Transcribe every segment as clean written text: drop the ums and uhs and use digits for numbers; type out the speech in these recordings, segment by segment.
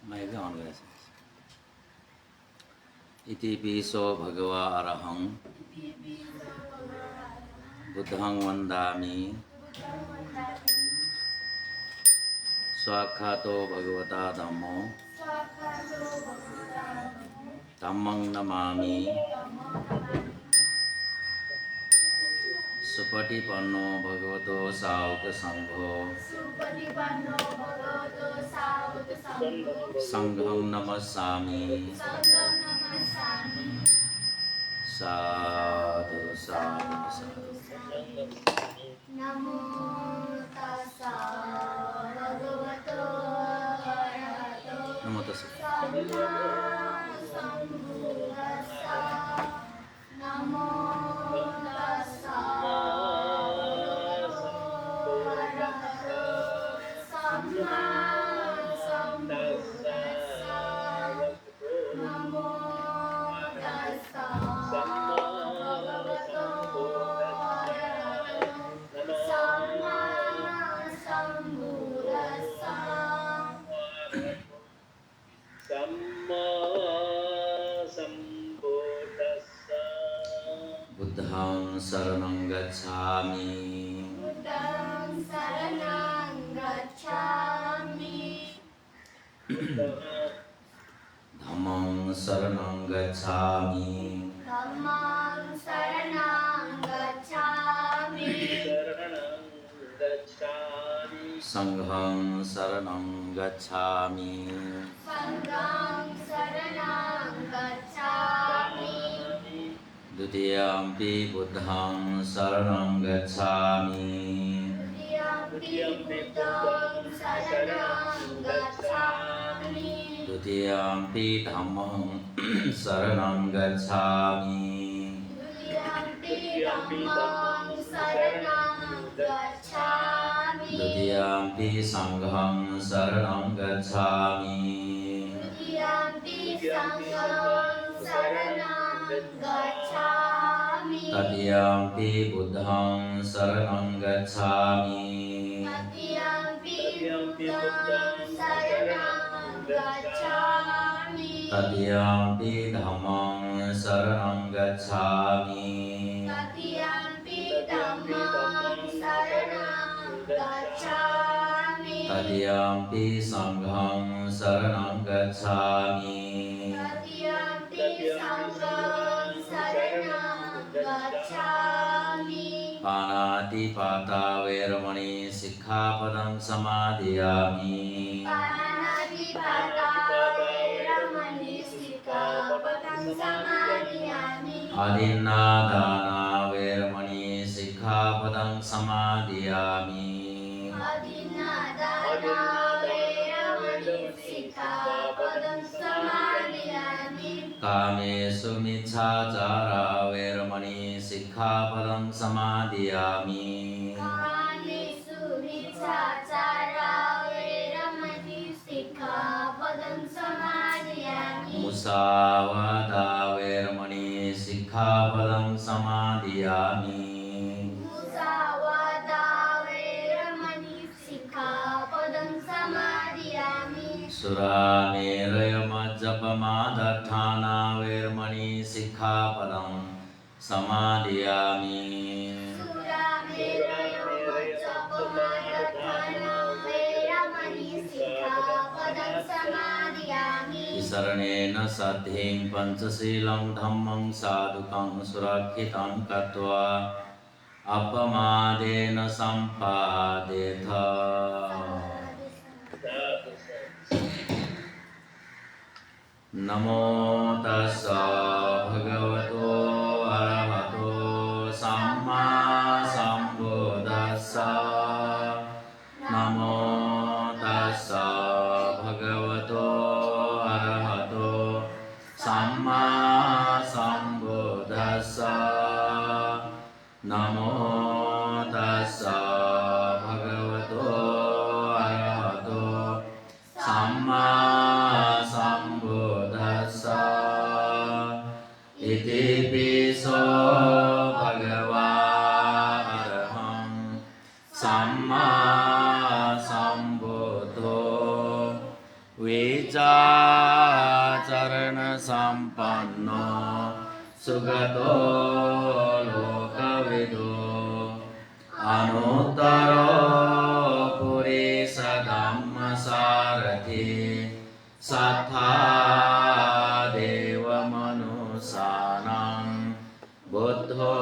Mic on करें। इति पिसो भगवा अरहं बुद्धं वन्दामि स्वाख्यातो भगवता धम्मो धम्मं नमामि सुपटिपन्नो भगवतो साधुसंघो संघं नमस्सामि। साधु साधु साधु। नमो तस्सा भगवतो अरहतो नमो तस्सा सम्मा सम्बुद्धास्सा। नमो तस्सा भगवतो अरहतो सम्मा सम्बुद्धास्सा। नमो तस्सा भगवतो अरहतो सम्मा सम्बुद्धास्सा। बुद्धं शरणं गच्छामि बुद्धं शरणं गच्छामि। धम्मं शरणं गच्छामि धम्मं शरणं गच्छामि। संघं शरणं गच्छामि संघं शरणं गच्छामि। द्वितीयम्पि बुद्धं शरणं गच्छामि द्वितीयम्पि बुद्धं शरणं गच्छामि। द्वितीयम्पि धम्मं शरणं गच्छामि द्वितीयम्पि धम्मं शरणं गच्छामि। द्वितीयम्पि संघं शरणं गच्छामि द्वितीयम्पि संघं शरणं गच्छामि। तृतीयम्पि बुद्धं शरणं गच्छामि तृतीयम्पि बुद्धं शरणं गच्छामि। तृतीयम्पि धम्मं शरणं गच्छामि तृतीयम्पि धम्मं शरणं गच्छामि। तृतीयम्पि संघं शरणं गच्छामि तृतीयम्पि संघं शरणं गच्छामि। पानातिपाता वैरमणि सिक्खापदं समादयामि पानातिपाता वैरमणि सिक्खापदं समादयामि। आदिन्नादाना वैरमणि सिक्खापदं समादयामि अदिन्नादाना वैरमणि सिक्खापदं समादयामि। कामेषु मिच्छाचारा वैरमणि सिक्खापदं समादयामि कामेषु मिच्छाचारा वैरमणि सिक्खापदं समादयामि। मुसावादा वैरमणि सिक्खापदं समादयामि मुसावादा वैरमणि सिक्खापदं समादयामि। सुरामेरयमज्जपमादत्थाना वैरमणि सिक्खापदं समादयामि सुरामेरयमज्जपमादत्थाना वैरमणि सिक्खापदं समादयामि। शरणेन सद्धिं पञ्चशीलं धम्मं साधुकं सुरक्षितं कृत्वा अपमादेन सम्पादेथ। नमो तस्सा भगवतो अरहतो सम्मा सम्बुद्धास्सा। नमो तस्सा भगवतो अरहतो सम्मा सम्बुद्धास्सा। नमो तस्सा भगवतो अरहतो सम्मा सम्बुद्धास्सा। चरण संपन्नो सुगतो लोकविदो अनुत्तरो पुरीश धम्मसारथि सत्था देवमनुष्याणां बुद्धो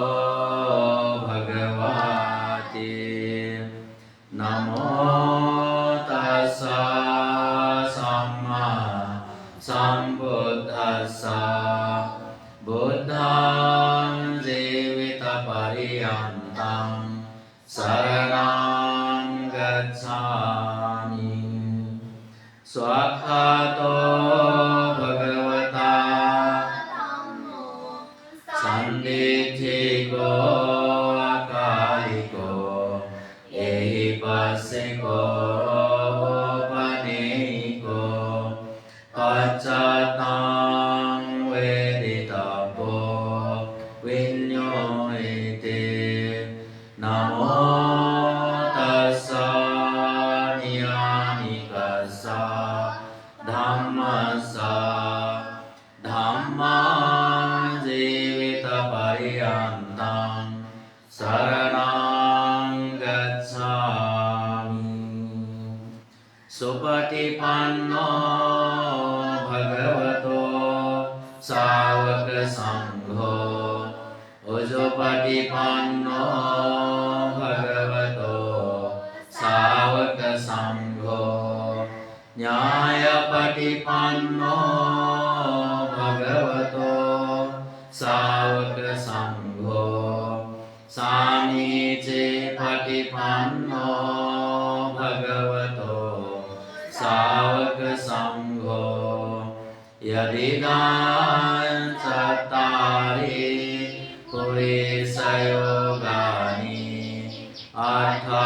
भगवति नमो तस्सा सम्मा सम्बुद्धस्सा बुद्धं जीवितपर्यन्तं शरणं गच्छामि स्वाक्षातो भगवता सन्दिठिको अकालिको एहि पश्चिको उपनेको पश्चातां वेदितव्यो विन्योते नमो तस्सा नियानिकस्सा धम्मस्सा धम्मं जीवितपर्यन्तं शरणं गच्छामि सुपटिपन्नो भगवतो सावकसङ्घो उजुपटिपन्नो भगवतो सावकसङ्घो न्यायपटिपन्नो भगवतो सावकसङ्घो सामीचीपटिपन्नो भगवतो सावकसङ्घो यदिदां चत्तारि पुरुषयोगानि अथा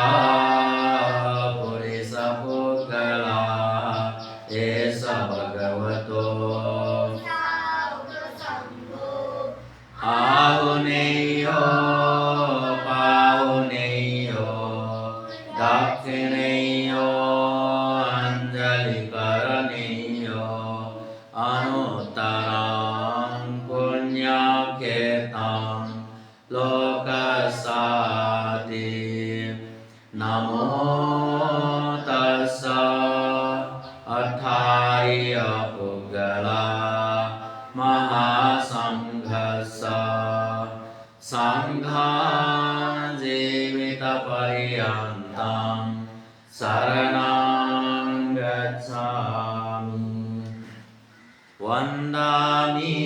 पुरुषपुद्गला एष भगवतो आहुनेयो पाहुनेयो दक्षिणेयो अंजलिकरणेयो अनुत्तरं पुण्यक्षेत्रं लोकसाति नमो तस्सा अठार्य पुद्गला महासङ्घस्सा सङ्घं जीवितपर्यन्तं शरणं गच्छामि वन्दामि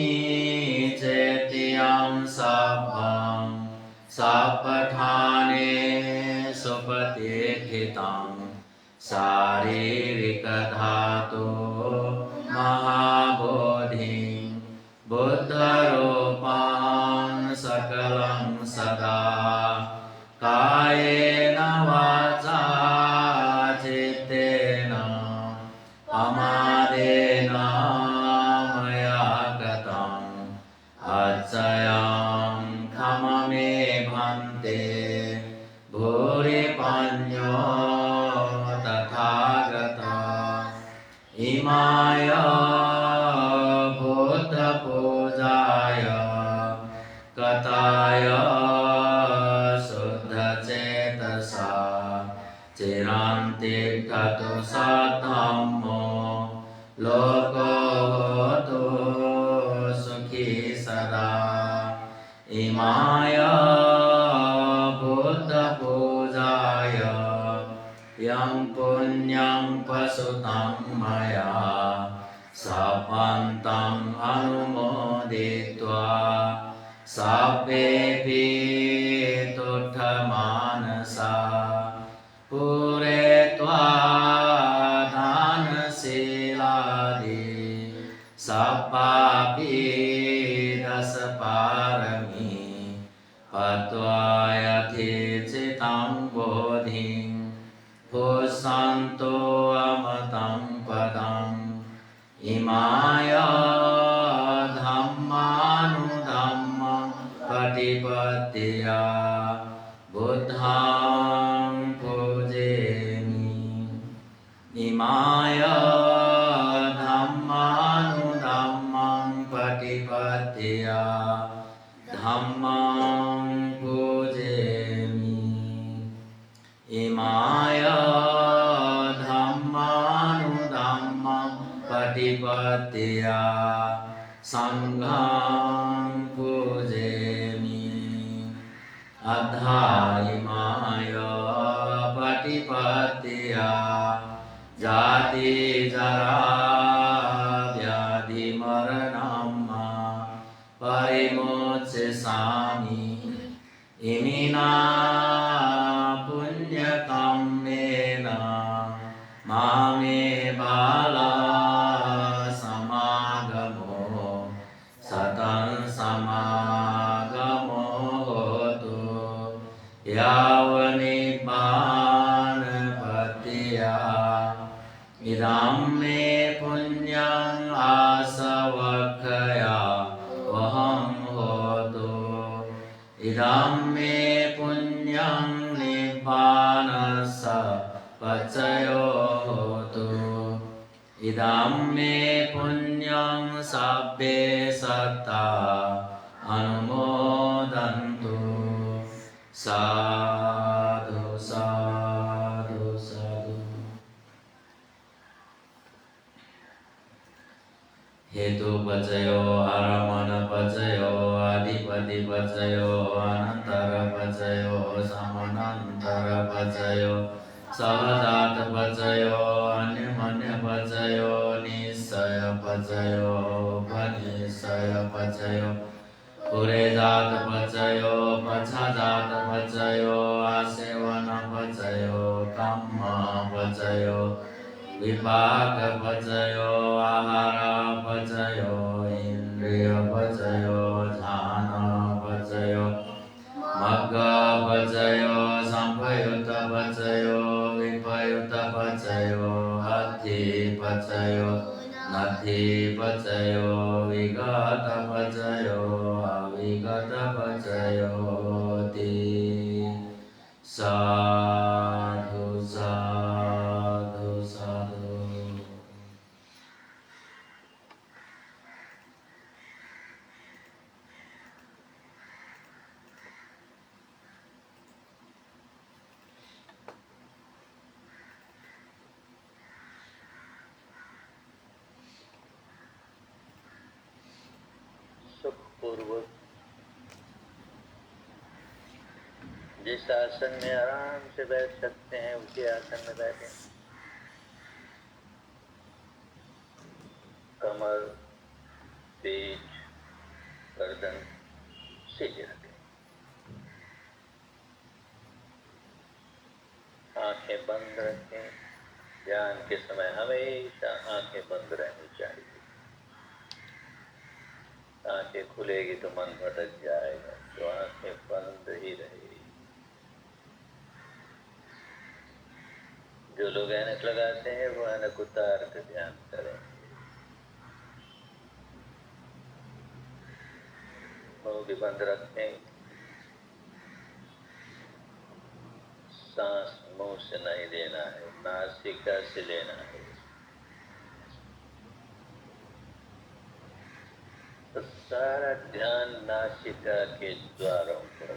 चेत्यं सभं सपठाने सुपतिष्ठितं शारीरिकधातु महाबोधिं बुद्धरूपं सकलं सदा कायेन वाचा चित्तेन प्रमादेन मया गतं अचयं खम मे भन्ते भूरिपन्यो तथागता इमाय बुद्धपूजाय कथाय शुद्धचेतसा चिरन्तिष्ठतु स धम्मो लोको होतु सुखी सदा इमाय बुद्धपूजाय यं पुण्यं पशुतं मया सपन्तं अनुमोदित्वा सभ्येऽपि तुष्टमानसा पूरयित्वा दानशीलादि सप्पापि दशपारमी पत्वा यथेचितं बोधिं पुषन्तो अमतं पदम् इमाय धम्मानुधम्मं प्रतिपत्तिया बुद्धं पूजयामि इमाय प्रतिपत्तिया संघं पूजयामि अद्धायिमाय प्रतिपत्तिया जाति जरा व्याधि मरणं परिमुच्यसामि इमिना पुण्यकम्मेन मामे बाला समागमो सतं समागमो होतु यावनिब्बानपत्तिया इदं मे पुण्यं आसवक्खया वहं होतु इदं मे पुण्यं निब्बानस्य पचयो होतु इदं मे पुण्यं सब्बे सत्ता अनुमोदन्तु साधु साधु साधु हेतु पचयो आरमण पचयो अधिपति पचयो अनंतर पचयो समानांतर पचयो सहजात पचयो अन्यमन्य पचयो निश्चय पचयो उपनिश्चय पचयो पुरे जात पचयो पछाजात पचयो आसेवन पचयो कम्म पचयो विपाक पचयो आहार पचयो इंद्रिय पचयो ध्यान पचयो मग्ग पचयो संपयुत पचयो विपयुत पचयो अति पचयो नति पचयो विगत पचयो अविगत पचयो ति साधु साधु साधु सुखपूर्वक जिस आसन में आराम से बैठ सकते हैं उसी आसन में बैठें। कमर, पीठ, गर्दन सीधे रखें। आंखें बंद रखें। ध्यान के समय हमेशा आंखें बंद रहनी चाहिए। आंखें खुलेगी तो मन भटक जाएगा, तो आंखें बंद ही रहेगी। जो लोग ऐनक लगाते हैं वो ऐनक उतार कर ध्यान करें। मुंह भी बंद रखें। सांस मुंह से नहीं लेना है, नासिका से लेना है। तो सारा ध्यान नासिका के द्वारों पर।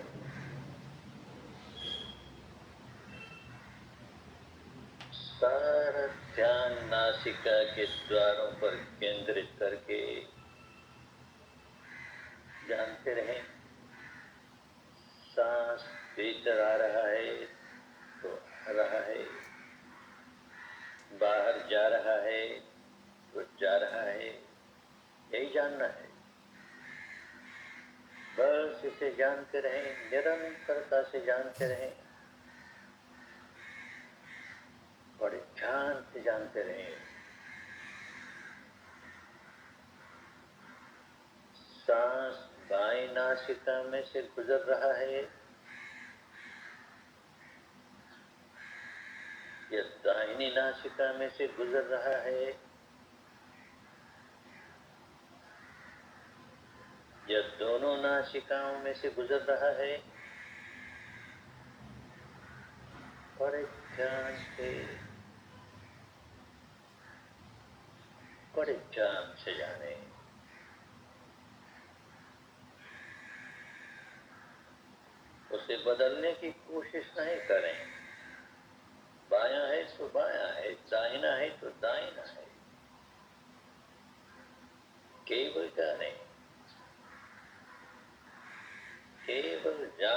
सारा ध्यान नासिका के द्वारों पर केंद्रित करके जानते रहें। सांस भीतर आ रहा है तो आ रहा है, बाहर जा रहा है तो जा रहा है, यही जानना है। बस इसे जानते रहें, निरंतरता से जानते रहें, बड़े ध्यान से जानते रहें। सांस बाईं नासिका में से गुजर रहा है या दाहिनी नासिका में से गुजर रहा है या दोनों नासिकाओं में से गुजर रहा है, बड़े ध्यान से, बड़े ध्यान से जाने। उसे बदलने की कोशिश नहीं करें। बायां है तो बायां है, दाहिना है तो दाहिना है।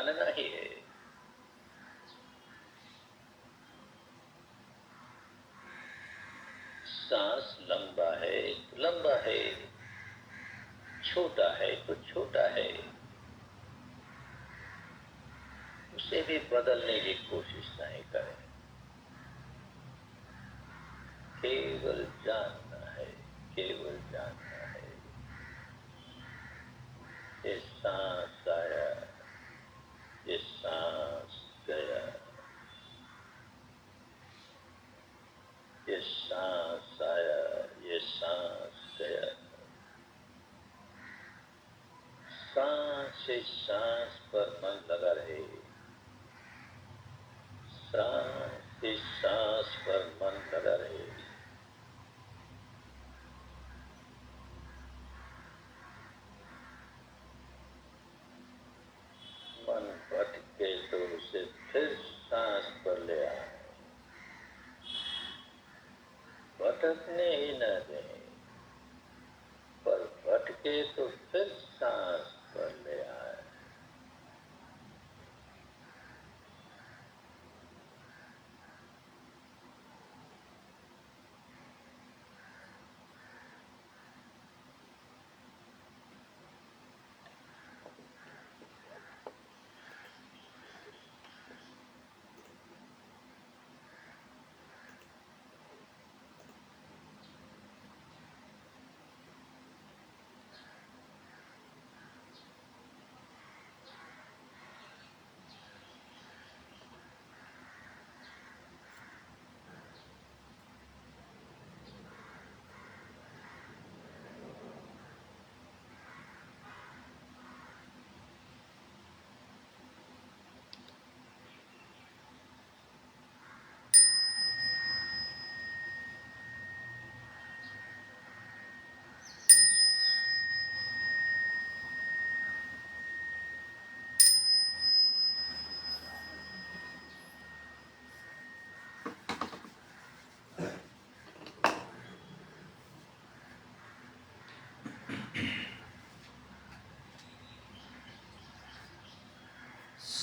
जानना ही है। सांस लंबा है तो लंबा है, छोटा है तो छोटा है, उसे भी बदलने की कोशिश नहीं करें। केवल जानना है, केवल जानना है। ये सांस आया, ये सांस गया, ये सांस आया, ये सांस गया। सांस से सांस पर मन लगा रहे, सांस से सांस पर मन लगा रहे। मन भटके तो उसे फिर सांस पर ले आए, भटकने ही न दें, पर भटके तो फिर सांस पर ले आए।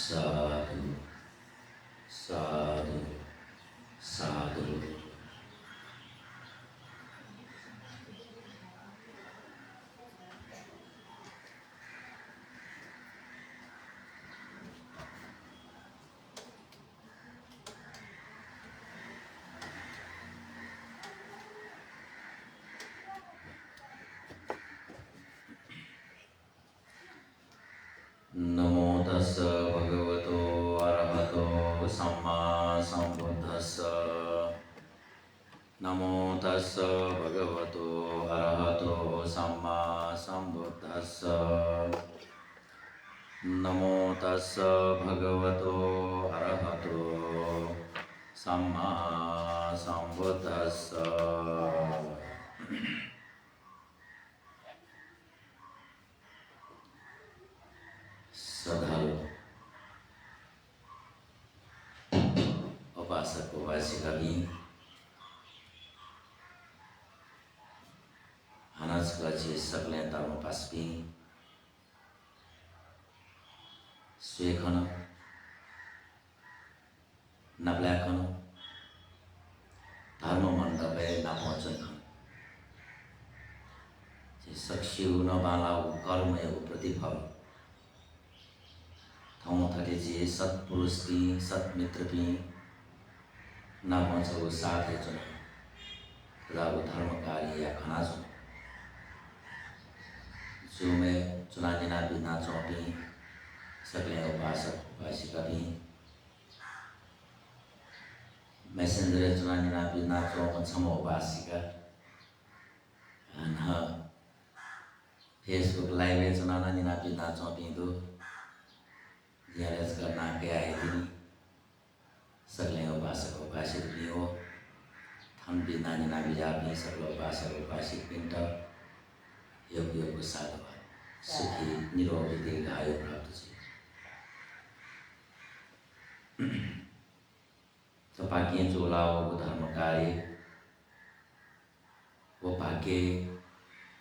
साधु साधु साधु। नमो तस् भगवतो अरहतो सम्मा सम्बुद्धस्स। नमो तस् भगवतो अरहतो सम्मा सम्बुद्धस्स। नमो तस् भगवतो अरहतो सम्मा सम्बुद्धस्स। श्रद्धालु उपासक उपासिका भी हानाजगाजी सकलें धर्म उपासकी स्वेखन नब्ल्याखन धर्म मण्डपे नपहुँचन सक्सिउ नबालाउ कर्म एवं प्रतिफल ठाउँ थटेची सत्पुरुष की सत्मित्र की नपहुँचको साथै चुन रागो धर्म कार्य या खाना चुन जो में चुनानी ना भी ना चौंकी सकले उपासक उपासिका भी मैसेंजर चुनानी ना भी ना चौंकन सम उपासिका ना फेसबुक लाइव चुनाना नि ना भी ना चौंकी दो यारेस करना के आए दिन सकले उपासक उपासिक भी हो थन भी नानी ना भी जा भी सकले उपासक उपासिक पिंड योग योग साधु सुखी निरोगी दीर्घायु प्राप्त छी। तो भाग्य चोलाओ वो धर्म कार्य वो भाग्य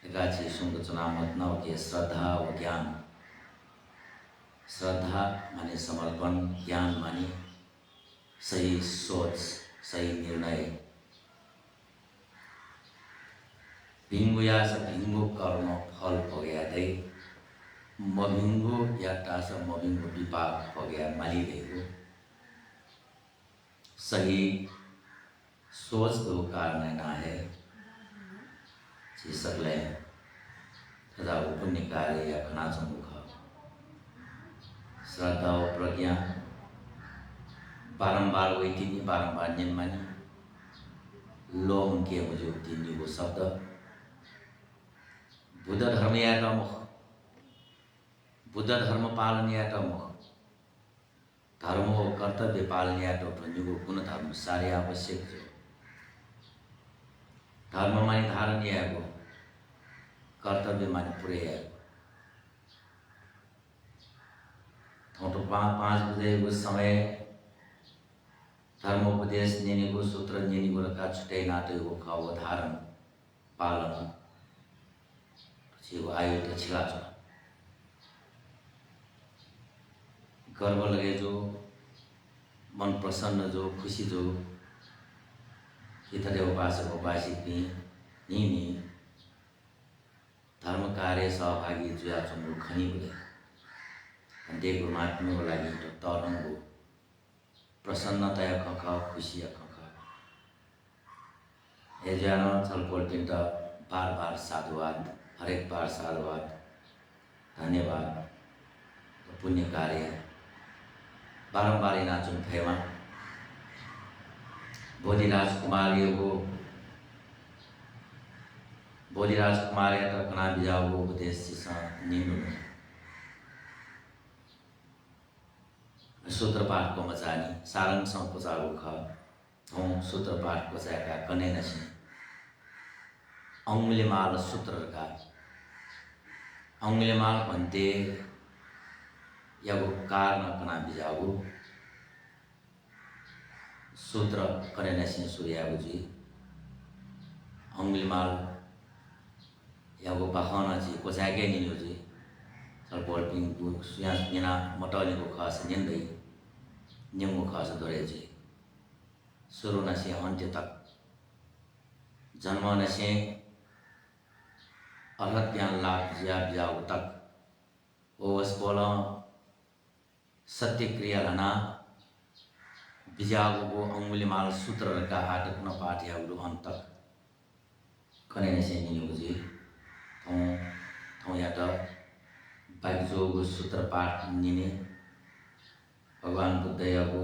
एकाची सुंग चुनामत न हो के श्रद्धा वो ज्ञान श्रद्धा माने समर्पण, ज्ञान माने सही सोच, सही निर्णय। भिङ्गु यास भिङ्गु कर्म फल भोग्यादै मभिङ्गु यातास मभिङ्गु विपाक भोग्या मालिरहेको सही सोच दो कारण ना है ची सकले तथा पुण्य कार्य या घना मुख श्रद्धा और प्रज्ञा बारंबार वैतिनी बारंबार निम्मानी लोम के मुझे तीन वो शब्द बुद्ध धर्म या मुख, बुद्ध धर्म पालन या मुख, धर्म और कर्तव्य पालन या गुण धर्म सारे आवश्यक जो धर्म माने धारण या कर्तव्य माने पुरे या तो 5 बजे उस समय धर्मोपदेश निनिगो सूत्र निनिगो का छुटे नाते वो खाओ धारण पालन वो आयु तो छिला चला गर्व लगे जो मन प्रसन्न जो खुशी जो इतने उपासक उपासिक नी धर्म कार्य सहभागी जुया चुम्रो खनी बोले देखो महात्मा को लगी तो तरंगो प्रसन्नता या खखा खुशी या खखा ये जानो छलफल पिंड बार बार साधुवाद हर एक बार साधुवाद धन्यवाद पुण्य कार्य बारंबार नाचुन फेवा बोधिराज कुमार को बोधिराज कुमार या तो कना बिजाओ को उपदेश से निम्न सूत्रपाठ को मचानी सारंग संपुचारो ख हूँ सूत्रपाठ को चाहेगा कने नशी अंगुलिमाल सूत्र का अंगुलिमाल भन्ते या वो कारण कना बिजाओ सूत्र कने नशी सूर्यागु जी अंगुलिमाल या वो बहाना जी को चाहेगे नहीं हो जी सरपोल पिंग को सुया निना मटोली को खास निंदई निम्न खास दौरे जी शुरू नशे अंत्य तक जन्म नशे अर्हत ज्ञान लाभ जाओ तक वो बोला सत्य क्रिया लना बिजागु को अंगुलिमाल सूत्र का आटक न पाठ्या अंत तक कने नशे नहीं हो जी तो या तो बाइक सूत्र पाठ निने भगवान बुद्ध को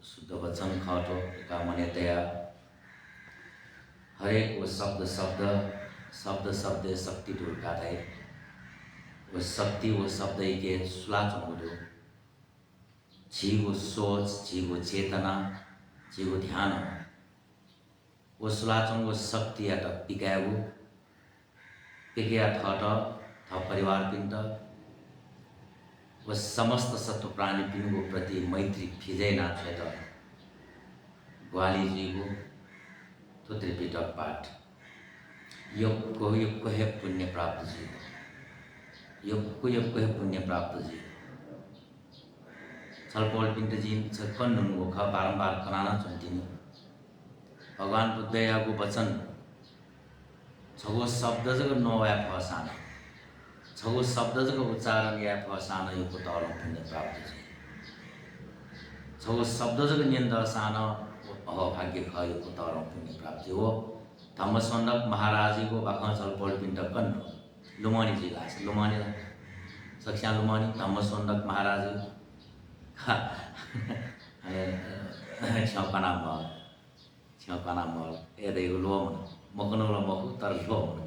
शुद्ध वचन खाटो का मने दया हरेक वो शब्द शब्द शब्द शब्द शक्ति टूटा है वो शक्ति वो शब्द के सुलाचो दो जी वो सोच जी वो चेतना जी वो ध्यान वो सुलाचो वो शक्ति या तक पिकायो पिकिया थट थ परिवार पिंड वो समस्त सत्व प्राणी पिंगो प्रति मैत्री फिजै नाथ ग्वाली जी को तो त्रिपिटक पाठ योग को है पुण्य प्राप्त जी योग को है पुण्य प्राप्त जी छलपोल पिंड जी छकन नुंगो खा बारंबार कराना चुनतीनी भगवान बुद्ध या को वचन छगो शब्द जग नोया फसाना छगो शब्द जग उच्चारण या फसाना यो तल पुण्य प्राप्त छ छगो शब्द जग निंद सान अभाग्य ख यो तल पुण्य प्राप्त हो धम्मसंडक महाराज को बाखा छलपोल पिंड कन लुमानी जी लास लुमानी सक्षा लुमानी धम्मसंडक महाराज छकना मल ए लोम मकनो मकु तर लोम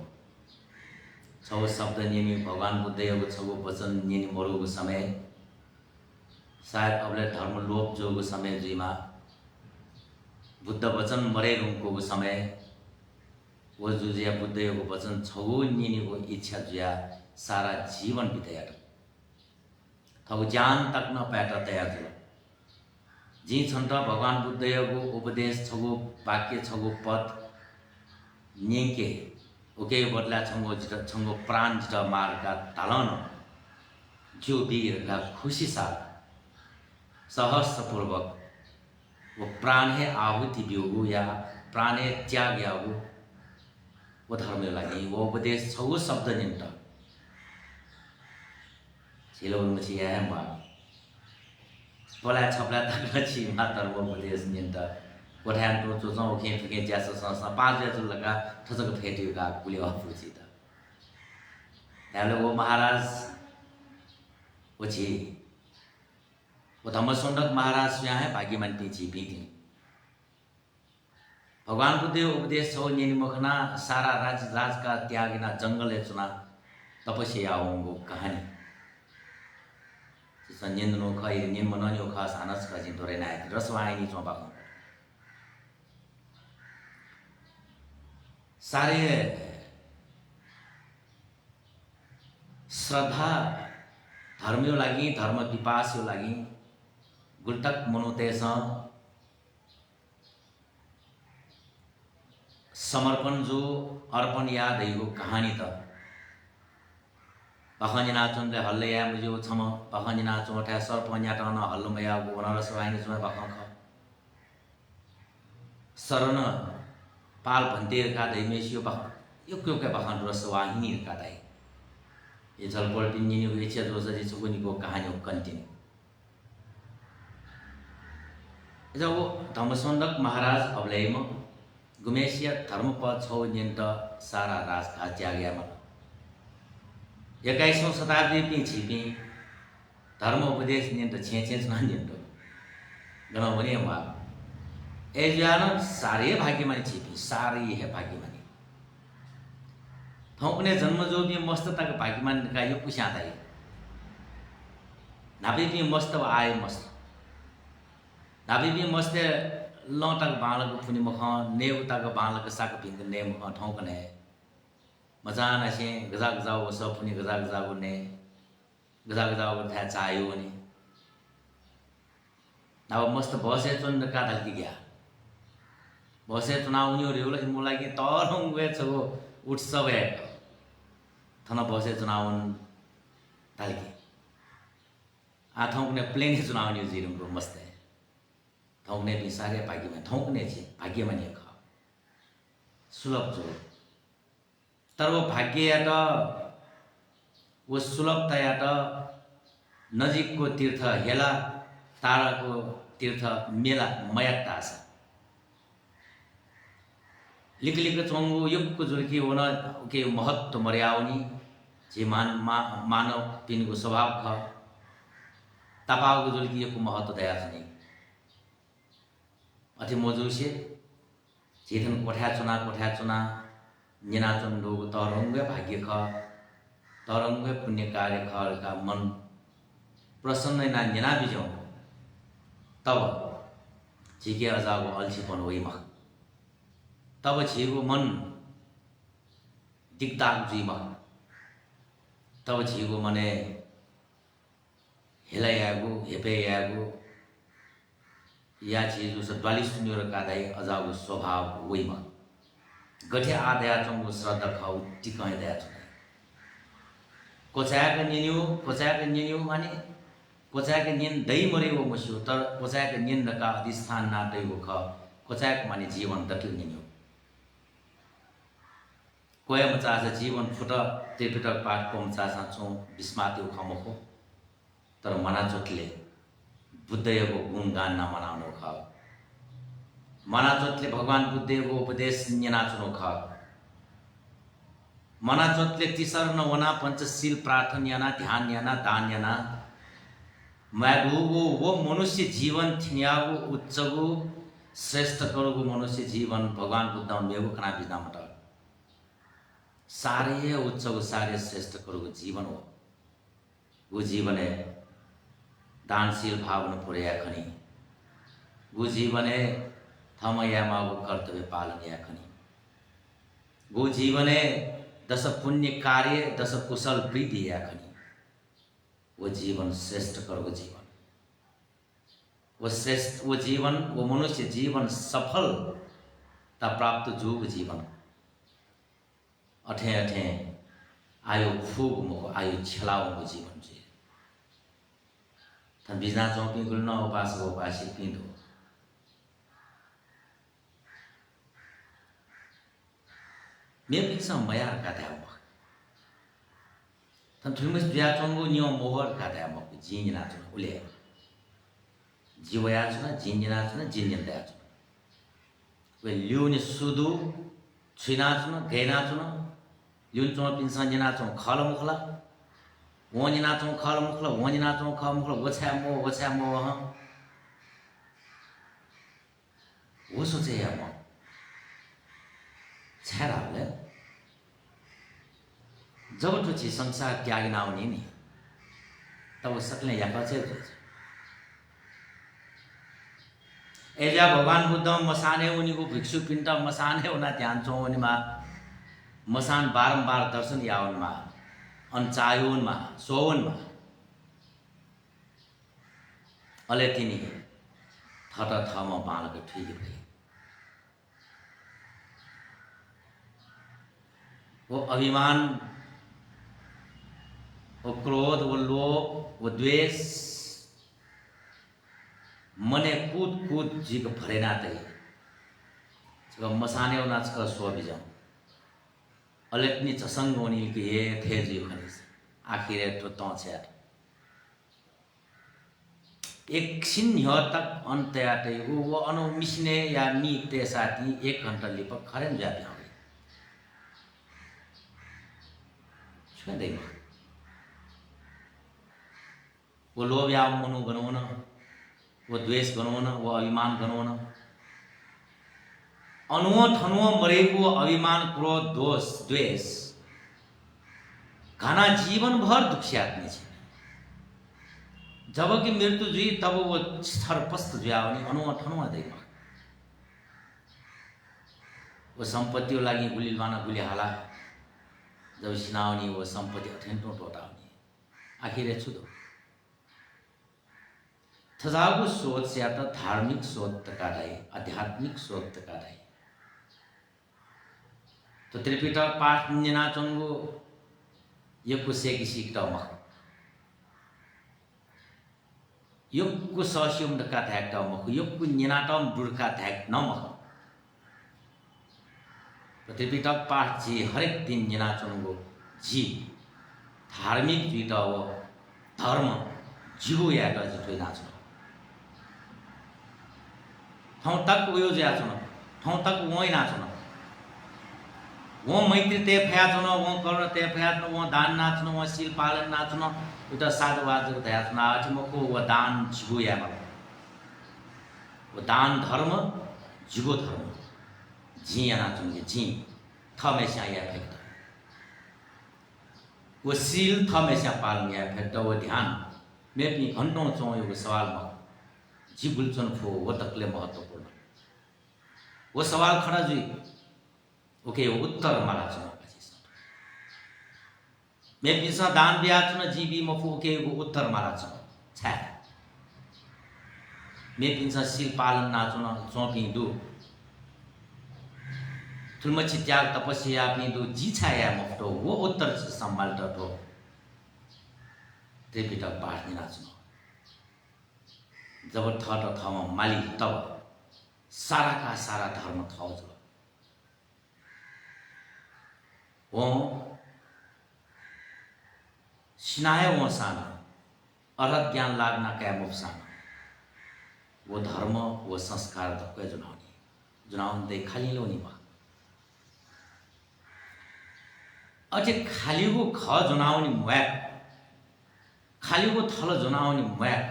छगो शब्द नियमी भगवान बुद्ध को छगो वचन नियमी मरुको समय शायद अबले धर्म लोप जोगो समय जुइमा बुद्ध वचन मरे रुमको समय वो जुजिया बुद्ध को वचन छगो नियमी को इच्छा जुया सारा जीवन बिताया थगो ज्ञान तक न पैट तयार जो जी छन्त भगवान बुद्ध को उपदेश छगो वाक्य छगो पद निके ओके बदला छंगो प्राण जित मार्ग का तालन जो वीर का खुशी साथ सहर्षपूर्वक वो प्राण है आहुति बिउ या प्राण है त्याग यागु वो धर्म लगी वो उपदेश छौ शब्द निम्त छिलो मछि या मा बोला छपला तक छि मा धर्म उपदेश निम्त कोठान तो जो खे खे ज्यास संस पाँच ज्यास लगा ठसक फेटियो का कुले अपुछि त त्याले वो महाराज वो छि वो धम्मसुन्दक महाराज यहाँ है भाग्यमान पिछी पीती भगवान बुद्धदेव उपदेश छौ निमुखना सारा राज का त्यागिना जंगल चुना तपस्या आउँगो कहानी संजन्दनो खै निमनन्यो खास आनस का जिन्दोरे नाय रसवाहिनी चोबा सारे श्रद्धा धर्मियो लागि धर्म पिपासियो लागि गुल्टक मनोतेस समर्पण जो अर्पण याद है कहानी त पखंजना चुनले हल्ले या मुझे छम पखंजना चोठा सरपन्या टन हल्लो मया गोनर सवाइनी जुमे पखं ख शरण पाल भन्ते का दैमेसियो पख यो के पखं रसवाहिनी का दै ये जलपोल पिन्नी वेचे जो जति सुकुनी को कहानी कन्टिन्यू जब वो धम्मसुन्दक महाराज अबलेम गुमेशिया धर्मपद छौ निन्त सारा राज का त्याग्यामा 21औं शताब्दी पिछिपि धर्म उपदेश निन्त छेछे न निन्त गन भने मा एजान सारे भाग्यमानी छिपि सारे है भाग्यमानी थौपने जन्म जो भी मस्त तक भाग्यमान का यो पुछादै नाबी भी मस्त आए मस्त नाबी भी मस्त लौटक बालक फुनी मख नेवता का बालक साक पिंग ने मख ठौकने मजाना से गजा गजा वो सब फुनी गजा गजा वो ने गजा गजा वो था चायो ने नाव मस्त बसे चुन का दलकी गया बसे चुनाव न्यू रेउला मुला के तरंग वे छगो उत्सव है थना बसे चुनाव दलकी आथौकने प्लेन चुनाव न्यू जिरम रो मस्त है थौकने भी सारे भाग्य में थौकने छे भाग्य में नहीं खा सुलभ जो तर वो भाग्य या तो वो सुलभता या तो नजीक को तीर्थ हेला तारा को तीर्थ मेला मयक्ता छ लिक लिक चोंगु युग को जुलकी होना के महत्व मर्यावनी जे मानव पिन को स्वभाव ख तपाव को जुलकी को महत्व दया छ नहीं अति मोजुसे चेतन कोठा चुना निना चुन लोग तरंग भाग्य ख तरंग पुण्य कार्य ख का मन प्रसन्न ना निना बिजौ तब छिके अजागो अल्छीपन होइमा तब छिगो मन दिक्दाग जुइमा तब छिगो मने हेलायागो हेपेयागो या चीज उस 42 सुन्यो र कादाई अजागो स्वभाव होइमा गठे आदया चंगो श्रद्धा खाउ टिकाइ दया छ कोचाक निन्यु माने कोचाक निन दै मरे वो मुस्यो तर कोचाक निन का अधिष्ठान ना दै वो ख कोचाक माने जीवन दकिल निन्यु कोय मचा जीवन फुट त्रिपिटक पाठ कोमचा छौ बिस्मात्यो खमखो तर मना चोटले बुद्धको गुणगान नमनाउनु ख मनाचोतले भगवान बुद्धको उपदेश निनाचुनु ख मनाचोतले तिसर्न वना पंचशील प्रार्थना ध्यान याना दान याना मैगुगो वो मनुष्य जीवन थियागो उच्चगो श्रेष्ठ करोगो मनुष्य जीवन भगवान बुद्ध मेगो कना बिना मट सारे उच्चगो सारे श्रेष्ठ करोगो जीवन हो वो जीवन है दानशील भावना पुरया खनी वो जीवन है थमयामा वो कर्तव्य पालन या खनी वो जीवन है दस पुण्य कार्य दस कुशल वृद्धि या खनी वो जीवन श्रेष्ठ करोगो जीवन वो श्रेष्ठ वो जीवन वो मनुष्य जीवन सफलता प्राप्त जोग जीवन अठे अठे आयो फूग मुख आयो छलाओ जीवन जी Thằng Vina trong pin gulna upasaka upasik pinto. Maybe some maya katamo. Thằng Thumas Via trong go nyo mohor katamo jinjina chuna ule. Jiwaya chuna jinjina chuna jinjin da chuna. We lyuni sudu china chuna gaina chuna. Lyun chuna pin sanjina chuna khala mukhla. Wonina trong khala mukhla wonina trong khala mukhla what's mo ha. Wo so che ya mo. छेरा ले जब तो ची संसार त्याग ना होनी नहीं तब सकले या बचे एजा भगवान बुद्ध मसाने उनी को भिक्षु पिंड मसाने उना ध्यान चो उनी मा मसान बारंबार दर्शन यावन मा अनचायुन मा सोवन मा अले तिनी थटा थमा बालक ठीक भई वो अभिमान वो क्रोध वो लोभ वो द्वेष मने कूद जीग भरेना तई जब मसाने उना छ सो बिजम अलेटनी चसंग होनी के ये थे जी खनिस आखिर तो छ एक छिन ह्यो तक अंत आते वो अनु मिसने या मी ते साथी 1 घंटा लिप खरेन जाते हैं वो लोभ या मनु गनो न वो द्वेष गनो न वो अभिमान गनो न अनुओ ठनुओ मरेको अभिमान क्रोध दोष द्वेष घना जीवन भर दुखियात्ने छ जब कि मृत्यु जुई तब वो छरपस्त जुयाउने अनुओ ठनुओ दैमा वो सम्पत्तिको लागि गुलिलवाना गुली हाला जब सिनावनी वो संपत्ति अत्यंत टोटावनी आखिर छुदो थजागु सोच से आता धार्मिक सोच तकाराई आध्यात्मिक सोच तकाराई तो त्रिपिटक पाठ निना चंगु यक्कु सेकी सिकटा मख यक्कु सस्युम दका थैकटा मख यक्कु निनाटम दुर्का थैक न मख त्रिपिटक पाठ जी हरेक दिन जना चुनको जी धार्मिक जीता हो धर्म जीव या का जितो नाचो ठाउँ तक उयो ज्या छन ठाउँ तक वही नाचन वो मैत्री ते फया छन वो करुणा ते फया छन वो दान नाचन वो शील पालन नाचन उता साधुवाद दया छन आज मको वो दान जीव या वो दान धर्म जीव धर्म जिया नाचन जी थमेशा या फेक्ट वो शील थमेशा पालन या फेक्ट वो ध्यान में भी घंटों चो यो सवाल में जीवुल चन फो वो तकले महत्वपूर्ण वो सवाल खड़ा जी ओके उत्तर मारा चुना मैं पिसा दान बिया चुना जीवी मफु ओके वो उत्तर मारा चुना छा मैं पिसा शील पालन ना चुना चौपी दो तुलमची त्याग तपस्या अपनी दो जी छाया मफ्तो वो उत्तर से संभाल तो त्रिपिटक पाठ नहीं नाचना जब थट थमा माली तब सारा का सारा धर्म थाओ जो वो सिनाए वो साना अर्थ ज्ञान लागना क्या मुफसाना वो धर्म वो संस्कार तक के जुनावन दे खाली लोनी बा अझै खालीको ख जुनाउने म्याक खालीको थल जुनाउने म्याक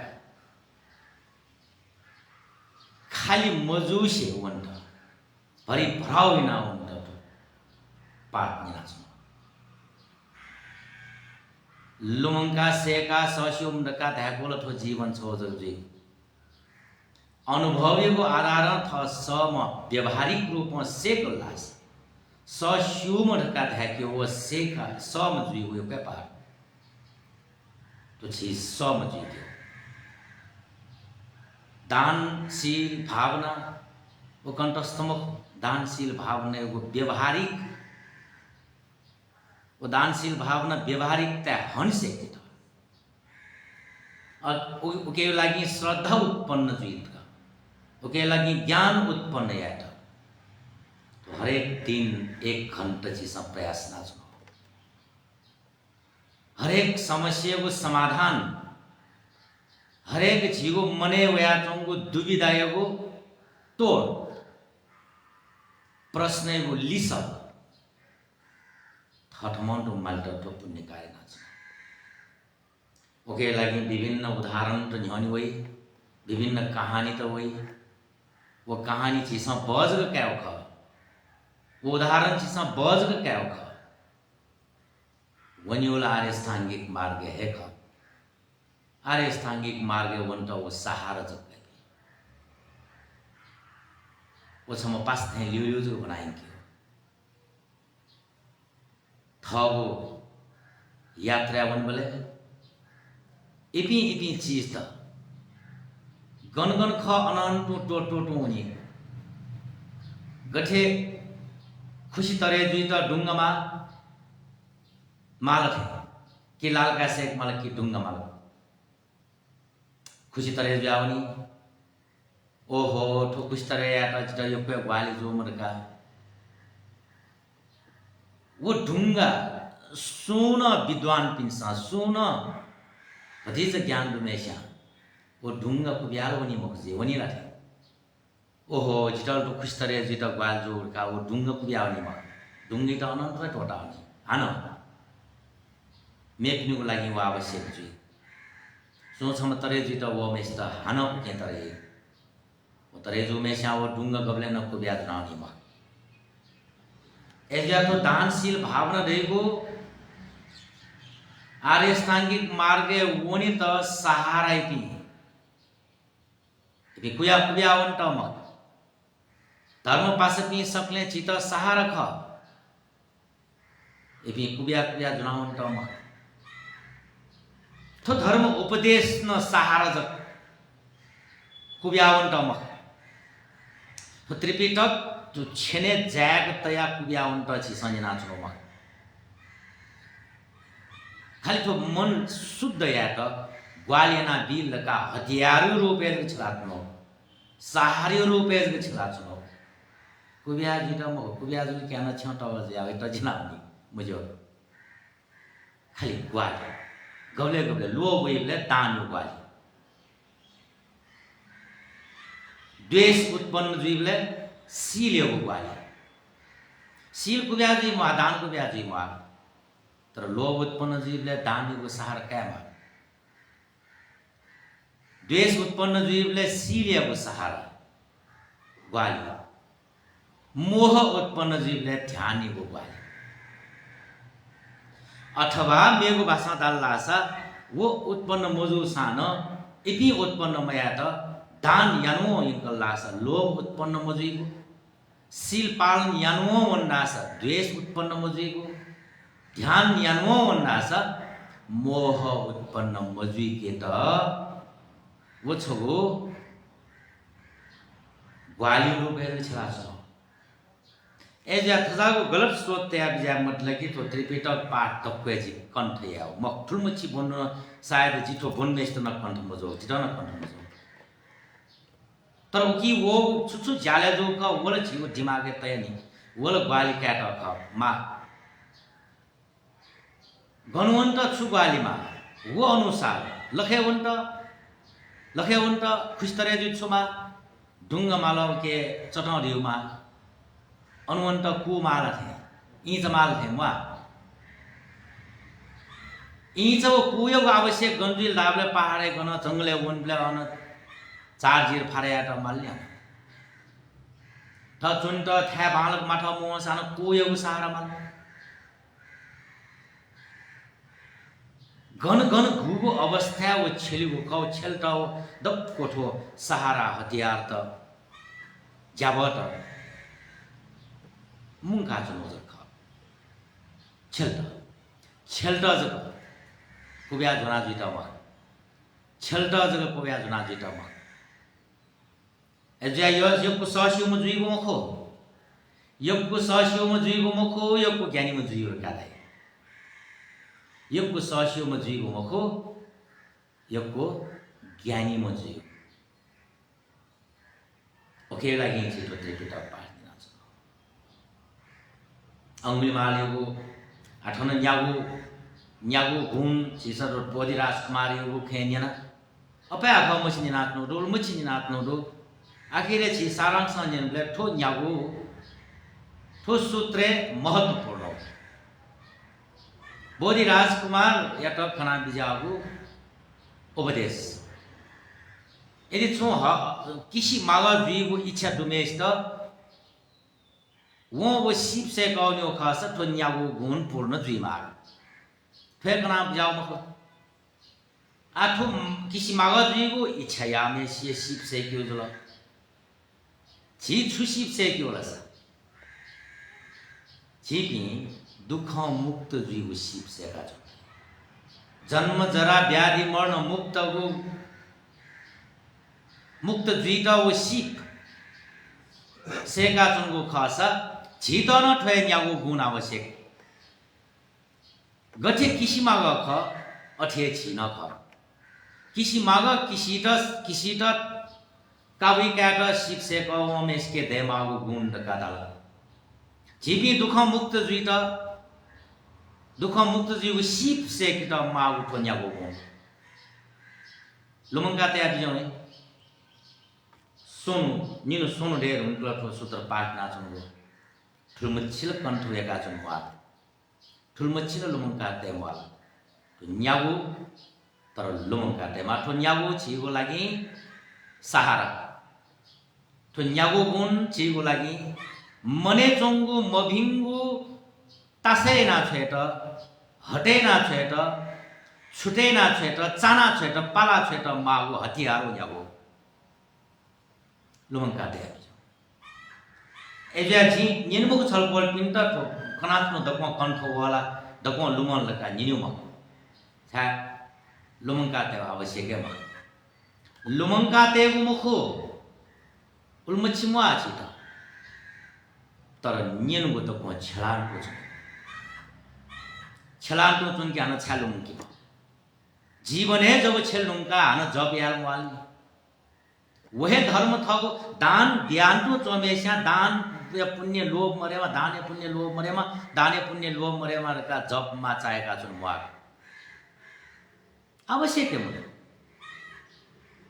खाली मजुसे वंट भरी भराव विना वंट तो पाठ निनाच लुमंका सेका सस्युम नका धाकोल थो जीवन छो जरुरी अनुभवीको आधार थ सम व्यवहारिक रूपमा सेक लास सस्युम ढका धाक्यो वो सेका सम जुई हुयो के पार तो छी सम जुई दानशील भावना वो कंठस्थमुख दानशील भावना वो व्यवहारिक वो दानशील भावना व्यवहारिकता हनसे उके लागि श्रद्धा उत्पन्न जुइतका उके लागि ज्ञान उत्पन्न यात तो हरेक दिन 1 घंटा चिसा प्रयास नाचो हरेक समस्या को समाधान हरेक जीवो मने वयाचोंगो दुविधायगो तोड़ प्रश्न को लिस थटमंटो माल्टा तो पुण्य कार्य नाच ओके लागि विभिन्न उदाहरण तो न्योनी वही विभिन्न कहानी तो वही वो कहानी चीज़ा बज का क्या होगा वो उदाहरण चीज़ा बज का क्या होगा वन्योला आर्यस्थांगिक मार्ग है का आर्यस्थांगिक मार्ग वंटा वो सहारा जब गई वो सम पास थे लियो जो बनाएंगे था वो यात्रा वन बोले इपी चीज था गन गन ख अनंत टो टो टो उनी गठे खुशी तरह जुईता डुंगा मा माल थे कि लाल का सेक माल की डुंगा माल खुशी तरह जुआवनी ओहो ठो खुशी तरह याता चिता यो पे वाली जो मरका वो डुंगा सोना विद्वान पिंसा सोना अधिक ज्ञान दुमेशा वो ढूंगा को ब्याल वनी मुखजे वनी लाथे ओहो जिटल तो खुश तरह जिटा ग्वाल जो का वो ढूंगा को ब्याल नहीं मग ढूंगी तो अनंत में टोटा नहीं हानो मेकनी को लगी वो आवश्यक जी सोच हम तरह जिटा वो मेस्ता हानो के तरह वो तरह जो मेशा वो ढूंगा गबले न को ब्याल ना नहीं मग ऐसा तो दानशील भावना रहेगो आर्यस्थांगिक मार्ग वोनी त सहारा इपी कुया कुया वंट मग धर्म पासपी सकले चित सहारा ख इपी कुया कुया जुनावंट मग तो धर्म उपदेश न सहारा जक कुयावंट मग तो त्रिपिटक तो छेने जैग तया कुयावंट छि संजना छु मग खाली तो मन शुद्ध या तो ग्वालियना बिल का हथियारू रूपेर के छलात्नो सहारी रूपेर के छलात्नो कुबिया जिटा म कुबिया जुल क्या न छटा बजे आवे त जिनानी मुझे खाली ग्वाली गबले गबले लो वेबले तान ग्वाली द्वेष उत्पन्न जुइबले सील ग्वाली सील कुबिया जुइ म दान कुबिया जुइ म तर लोभ उत्पन्न जीवले दानी को सहारा क्या मार द्वेष उत्पन्न जीवले सीलिया को सहारा ग्वाली मोह उत्पन्न जीवले ध्यानी को ग्वाली अथवा मेगो भाषा दाल्लासा वो उत्पन्न मजु सानो इपी उत्पन्न मया त दान यानो इनकल्लासा लोभ उत्पन्न मजुइको सील पालन यानो वन्नासा द्वेष उत्पन्न मजुइको ध्यान यानो वन्नासा मोह उत्पन्न मजुई के त वो छगो ग्वाली रूपेर छलासो एजा थजाको गलत सोच तयार जा मतलब कि तो त्रिपिटक पाठ तक्वे जी कंठ याव मक्ठुल मछि बन्न शायद जिठो बन्नेस्त न कंठ मजो जिठो न कंठ मजो तर कि वो छुछु जाले जो का वल छिगो दिमागे तयनी वल ग्वाली काटा का मा गणवंत छु ग्वालीमा वो अनुसार लखेवंत खुस्तरे जुछुमा ढुंगा मालव के चटौरियुमा अनुवंत कु माला थे इंच माल थे वा इंच वो कुयोग आवश्यक गंजिल दाबले पहाड़े गन जंगले वनले अन चार जिर फारेयाट माल्या त चुन्ट थ्या बालक माथा मो सानो कुयोग सहारा माल गन गन घुगो अवस्था वो छेलिगो कौ छेलटा वो दप कोठो सहारा हथियार त जाबट मुंगा जुनो जख छेलटा जग कुबिया जुना जुइता मा छेलटा जग कुबिया जुना जुइता मा एजा यको ससियो म जुइगो मखो यको ससियो म जुइगो मखो यको ज्ञानी म जुइगो कादै यको ससियो म जुइगो मखो यको ज्ञानी म जुयो ओकेला हिँची तो तेटुटा पार्दिन छ अंगुलीमाल यको आठन न्यागु गुण छिसर बोधी राजकुमार यको खेनिना apa agak mesti nak nodul mesti nak nodul akhirnya si sarang sanjen ble to nyagu to sutre महत्वपूर्ण बोधी राजकुमार या तो खना बिजागु उपदेश यदि चो किसी मागा जुई वो इच्छा दुमेश तो वो शिव से कौनियो खास तो न्यागु गुण पूर्ण जुई माग फिर खना बिजागु मख आठो किसी मागा जुई वो इच्छा या में शिव से क्यों जुला जी छुशिव से क्यों लसा जी भी दुख मुक्त जीव शिव से का जन्म जरा व्याधि मरण मुक्त जीता वो शिव से का चुनको खासा जीता न ठोए न्यागो गुण आवश्यक गठे किसी मागा ख अठे छी न ख किसी मागा किसी ट कावी काट शिव से को में इसके दे मागो गुण का दाल जीवी दुख मुक्त जीव शिव से किता मागु ठोन्यागो गुण लुमंगा ते आदि जने सोनु ढेर उनको सूत्र पाठ ना चुनको ठुलमच्छिल कण्ठ एका चुनवा ठुलमच्छिल लुमंगा ते वाल तो न्यागु तर लुमंगा ते मा ठोन्यागु छिगो लागि सहारा ठोन्यागु गुण छिगो लागि मने चोंगु मभिंगु तासे ना छेट हटे ना छेट छुटे ना छेट चाना छेट पाला छेट मागु हथियारो न्यागु लुमंका दे एजा जी निनमुख छलपल पिन्त कनात्नो दको कण्ठ वाला दको लुमन लका निनुम छा लुमंका ते आवश्यक म लुमंका ते मुखो उल्मचिमवा छिता तर नियन को तो को छलान को चुन के आना छालुम की जीवन है जब छेलुम का आना जब यार वाल वह धर्म था दान ध्यान तो चमेशा दान पुण्य लोभ मरेमा दान पुण्य लोभ मरेमा दान पुण्य लोभ मरेमा का जब मा चाहेका छुन वा आवश्यक है मुझे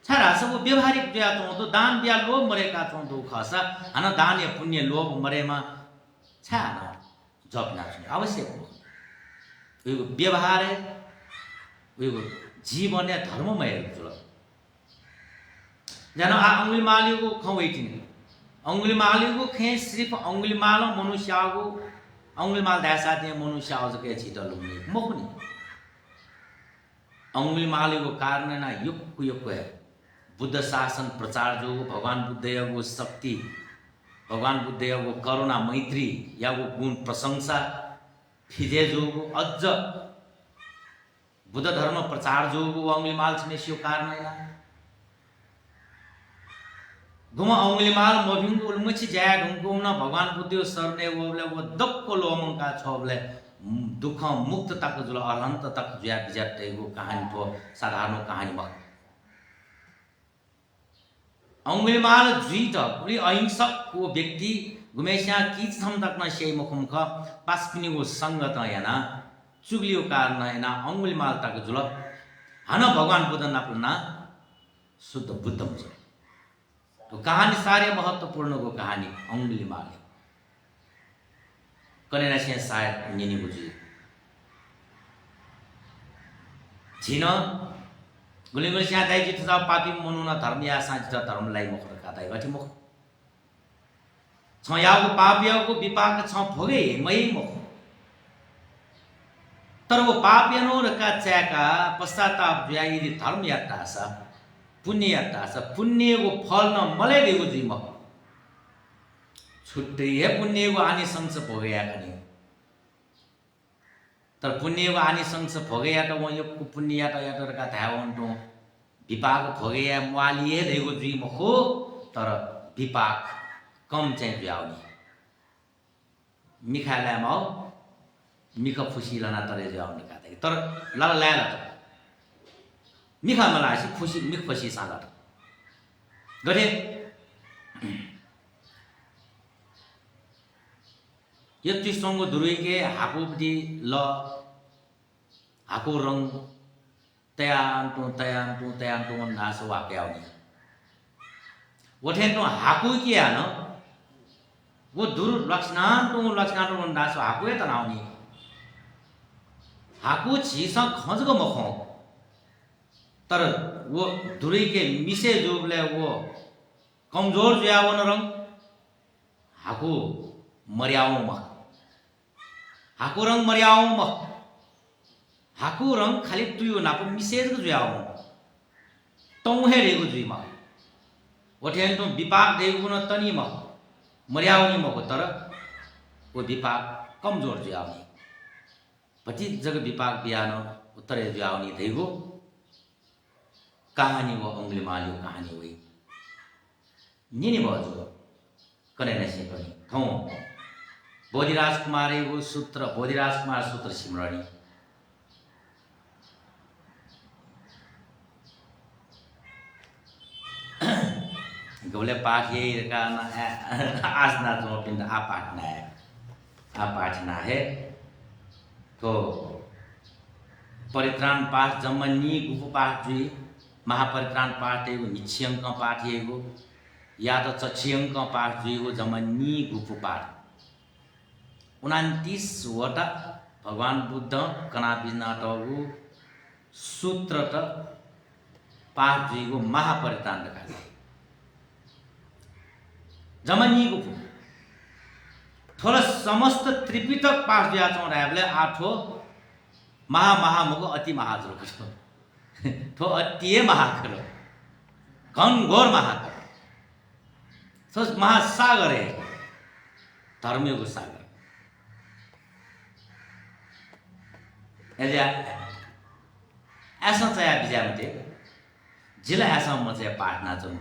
छारा सब व्यवहारिक ब्या तो दान ब्या लोभ मरेका छौं दो खासा अन दान या पुण्य लोभ मरेमा छाना जप ना छौं आवश्यक हो यो व्यवहार है यो जीवन या धर्ममय जुल जानो अंगुलीमाली को खवैटिन अंगुलीमाली को खे सिर्फ अंगुलीमाल मनुष्यको अंगुलीमाल दासा दे मनुष्य आज के छिटलु मखुनी अंगुलीमाली को कारण ना युग है बुद्ध शासन प्रचार जो भगवान बुद्ध को शक्ति भगवान बुद्ध को करुणा मैत्री या वो गुण प्रशंसा फिजे जो अज्ज बुद्ध धर्म प्रचार जो अंगुलीमाल छिनेसियो कारण है गुमा अंगुलीमाल मभिंगु उल्मुछि जाय ढुंगु न भगवान बुद्ध सरने वो दक्को लोमंका छबले दुख मुक्त तक जुल अनंत तक जुया बिजते वो कहानी तो साधारण कहानी म अंगुलीमाल जुइत उली अहिंसक को व्यक्ति गुमेशा की छम तक न से मुखमुख पासपिनी को संगत याना चुगलियो कारण याना अंगुलीमाल तक जुल हन भगवान बुद्ध नापना शुद्ध बुद्धम छ तो कहानी सारे महत्वपूर्ण को कहानी अंगुलीमाल कनेना से शायद निनी बुझी छिन गुलिगुल स्या दाइ जित पापी मनुना धर्म या साँझ धर्म लाई मुख रखा दाइ गठी मुख छ याको पापियाको विपाक छ भोगे मै मुख तर वो पापियानो रका च्याका पश्चाताप जुया यदि धर्म यात्रा छ पुण्य यात्रा छ पुण्य को फल न मले देगो जी मुख छुट्टै है पुण्य को आनिसंस भोगया कनी तर पुण्य को आनिसंस भोगया त वो यो पुण्य यात्रा का धावन तो विपाक भोगया मुआलिए देगो जी मुखो तर विपाक कम चाहिँ ब्याउनी मिखाला म मिख फुसिलना तरे जाउने का तर ला ला मिखा मलासी खुशी मिख खुशी सागर गरे यो चिसोंगो दुरुइके हाकुपति ल हाकु रंग तयान्तु नासो वाक्याउनी वठेन तो हाकु किया न वो दुरु लक्षणान्तु नासो हाकु त नाउनी हाकु छिसा खजको मखौ तर वो दुरुई के मिसे जोबले वो कमजोर जुयावन रंग हाकु मर्याउ म हाकु रंग मर्याउ म हाकु रंग खाली तुयो नापु मिसेज जुयाउ तौहे रेगु जुइमा वठेन तो विपाक देगु न तनी म मर्याउनी म तर वो विपाक कमजोर जुयाउनी पति जग विपाक बियान उत्तरे जुयाउनी देगु कहानी वो अंगली मालियो कहानी हुई निनी बजो कने नसे पनि थौ बोधिराज कुमार वो सूत्र बोधिराज कुमार सूत्र सिमरणी गौले पाठ ये का ना है आज ना तो पिंड आ पाठ ना है तो परित्राण पाठ जमनी गुफु पाठ जुई महापरित्राण पाठ एगो निच्छियंक पाठ एगो या तो चच्छियंक पाठ जुईगो जमनी गुफु पाठ 29 वटा भगवान बुद्ध कनाबिनाटगु सूत्र त पाठ जुईगो महापरित्राण का जमनी गुफु थोड़ा समस्त त्रिपिटक पाठ दिया चौ राबले आठो महामुगो अति महाजुर करो थो अतिए महाकरो घनघोर महाकर तो महासागर है धर्मको सागर ऐसा चाहिए बिजामते जिला ऐसा मजे पाठ ना चुन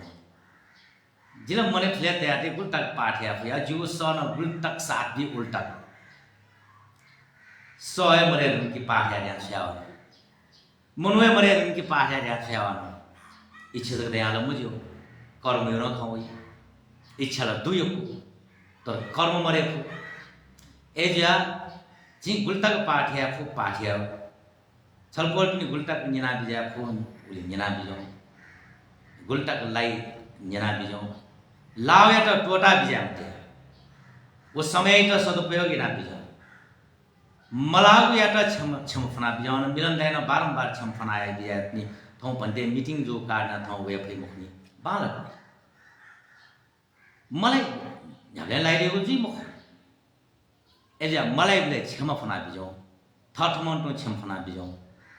जिला मने फिले तयाते गुल्टक पाठ या फिर जीव सन गुल्टक साथ भी उल्टक सोए मरे उनकी पाठ या छयावन मनुए मरे उनकी पाठ या छयावन इच्छा तक दयाल मुझे कर्म यो न खाओ इच्छा ल दुयो तो कर्म मरे फु एजा जी गुल्टक पाठ या फु पाठ या छलकोल पनि गुल्टक निना बिजा फु उले निना बिजो गुल्टक लाई निना बिजो लाव या तो टोटा बिजामते वो समय तो सदुपयोग ना बिजो मलागु या तो छमफना बिजाउन मिलनदैन बारम्बार छमफनाए बिजा पनि थौ भन्दै मिटिङ जो कार्ड थौ वे फै मुखनी बालक मलाई झगडा लाइदिएको जी मुख एजा मलाई ले छमफना बिजो थठमन तो छमफना बिजो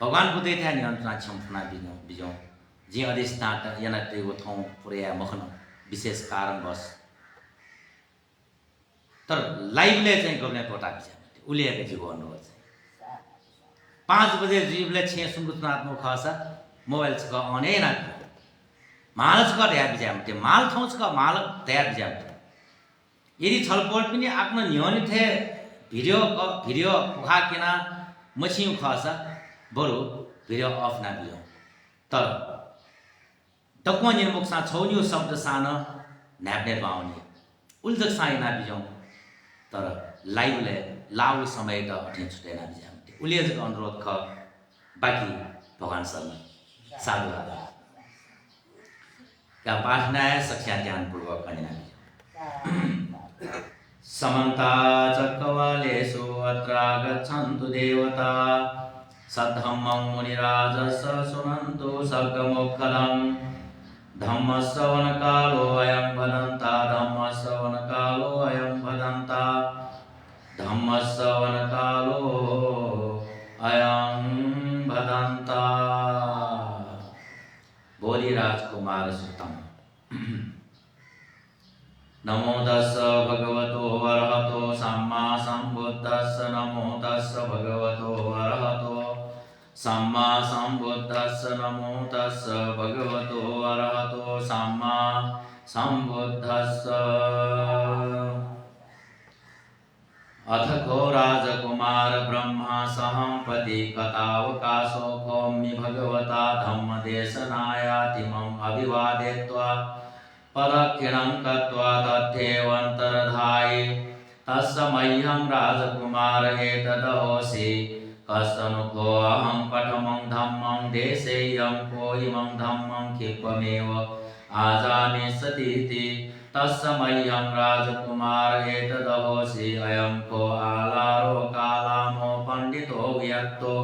भगवान बुद्धै था नियन्त्रण छमफना बिजो जी अधिष्ठान याना तेगो थौ पुरया मखन विशेष कारणवश तर लाइभले चाहिँ गर्ने टोटा बिजा उलिएको जीव गर्नु छ 5 बजे जीवले छे सुंगुतनात्मक खासा मोबाइल छ अने ना माल छ या बिजा मते माल थौ छ माल तयार बिजा यदि छलपोल पनि आफ्नो नियमित थे भिडियो पुखा किना मछिउ खासा बरु भिडियो अफ ना बिजो तर तक्व निर्मुख सा छौनियो शब्द सान न्याप्ने पाउने उल्जक साइ ना बिजो तर लाइभले लाउ समय त अठे छुटे ना बिजा उलियज अनुरोध ख बाकी भगवान शर्मा साधु का पाठना है सक्षा ध्यान पूर्वक करना समन्ता चक्रवालेषु अत्र गच्छन्तु देवता सद्धम्मं मुनिराजस्य शृण्वन्तु सर्गमोक्खलं धम्मश्रवणकालो अयं वदन्ता धम्मश्रवणकालो अयं वदन्ता धम्मश्रवणकालो अयं वदन्ता बोधिराजकुमार सुतम नमो तस्स भगवतो अरहतो सम्मा सम्बुद्धस्स नमो तस्स भगवतो अरहतो सम्मा सम्बुद्धस्स नमो तस्स भगवतो अरहतो सम्मा सम्बुद्धस्स अथ को राजकुमार ब्रह्मा सहंपति कथावकाशो कौम्य भगवता धम्मदेशनायातिमम् अभिवादयित्वा पदक्षिणं कृत्वा तथ्येवन्तर्धायि तस्मह्यं राजकुमार एतदहोसि कस्तनु अहं कथमं धम्मं देशेयं को इमं धम्मं क्षिप्रमेव आजानीष्यतीति तस्मह्यं राजकुमार एतदहोसि अयं को आलारो कालामो पण्डितो व्यक्तो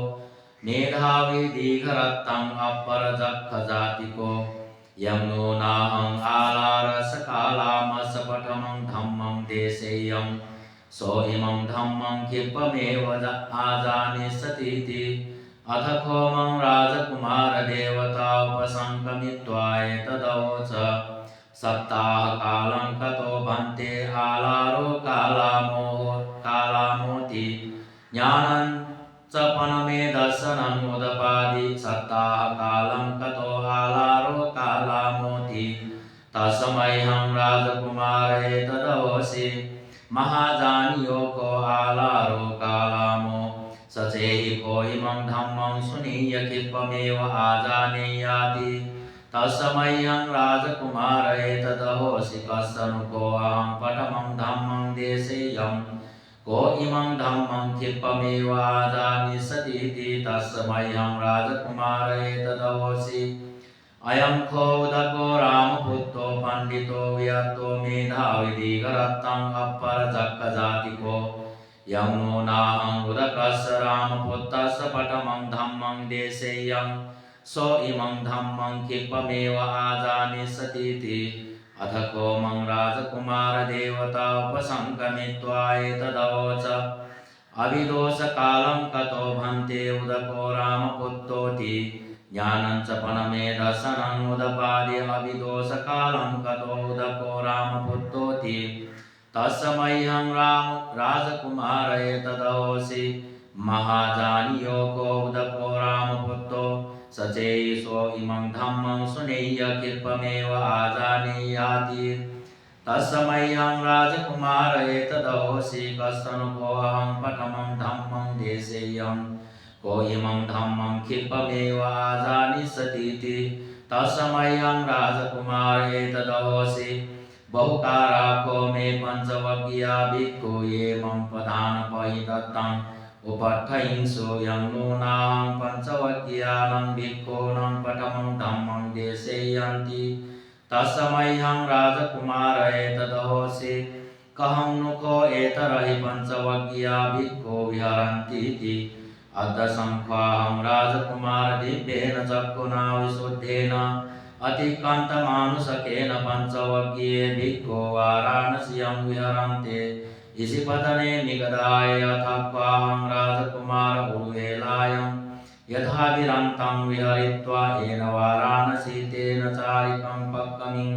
मेधावी दीघरत्तम् अपरजक्खजातिको यं नो नाहं आलारसकालामसपठमं धम्मं देशेयं सो इमं धम्मं क्षिप्रमेव आजानीष्यतीति अथ खोमं राजकुमार देवता उपसंगमित्वा एतदवोच सप्ताहकालं कतो भन्ते आलारो कालामोति ज्ञानं च पनमे दर्शनं उदपादि सप्ताहकालं कतो आलारो कालामोति तस्मह्यं राजकुमार एतदवोसि महाजानियो को आलारो कालामो सचेहि को इमं धम्मं सुनीय क्षिप्रमेव आजानीयाति तस्मह्यं राजकुमार एतदहोसि कस्तनु को अहं पठमं धम्मं देशेयं को इमं धम्मं क्षिप्रमेव आजानीष्यतीति तस्मह्यं राजकुमार एतदहोसि अयं को उदको रामपुत्रो पण्डितो व्यक्तो मेधावी दीघरत्तम् अपरजक्खजातिको यं नो नाहं उदकस्य रामपुत्रस्य पठमं धम्मं देशेयं सो इमं धम्मं क्षिप्रमेव आजानीष्यतीति अथ कोमं राजकुमार देवता उपसंगमित्वा एतदवोच अभिदोषकालं कतो भन्ते उदको रामपुत्रोति ज्ञानं च पनमे दर्शनं उदपादि अभिदोषकालं कतो उदको रामपुत्रोति तस्मह्यं राजकुमार एतदहोसि महाजानियो को उदको रामपुत्रो सचेहि सो इमं धम्मं सुनीय क्षिप्रमेव आजानीयाति तस्मह्यं राजकुमार एतदहोसि कस्तनु को अहं पठमं धम्मं देशेयं को इमं धम्मं क्षिप्रमेव आजानीष्यतीति तस्मह्यं राजकुमार एतदहोसि बहुकारा को मे पंचवज्ञा भिक्खु ये मम प्रधानपरिदत्तम् उपट्ठयिंसु यं नूनां पंचवज्ञानं भिक्खूनं पठमं धम्मं देशेयन्ति तस्मह्यं राजकुमार एतदहोसि कहं नु को एतरहि पंचवज्ञा भिक्खु विहरन्तीति अद्दशङ्ख्वाहं राजकुमार दिव्येन चक्षुना विशुद्धेन अतिक्रान्तमानुषकेन पंचवज्ञे भिक्खो वाराणस्यां विहरन्ते इसिपतने निगदाय यथाक्वाहं राजकुमार उर्वेलायं यथा विरन्तं विहरित्वा येन वाराणसी तेन चारिकं पक्कमिं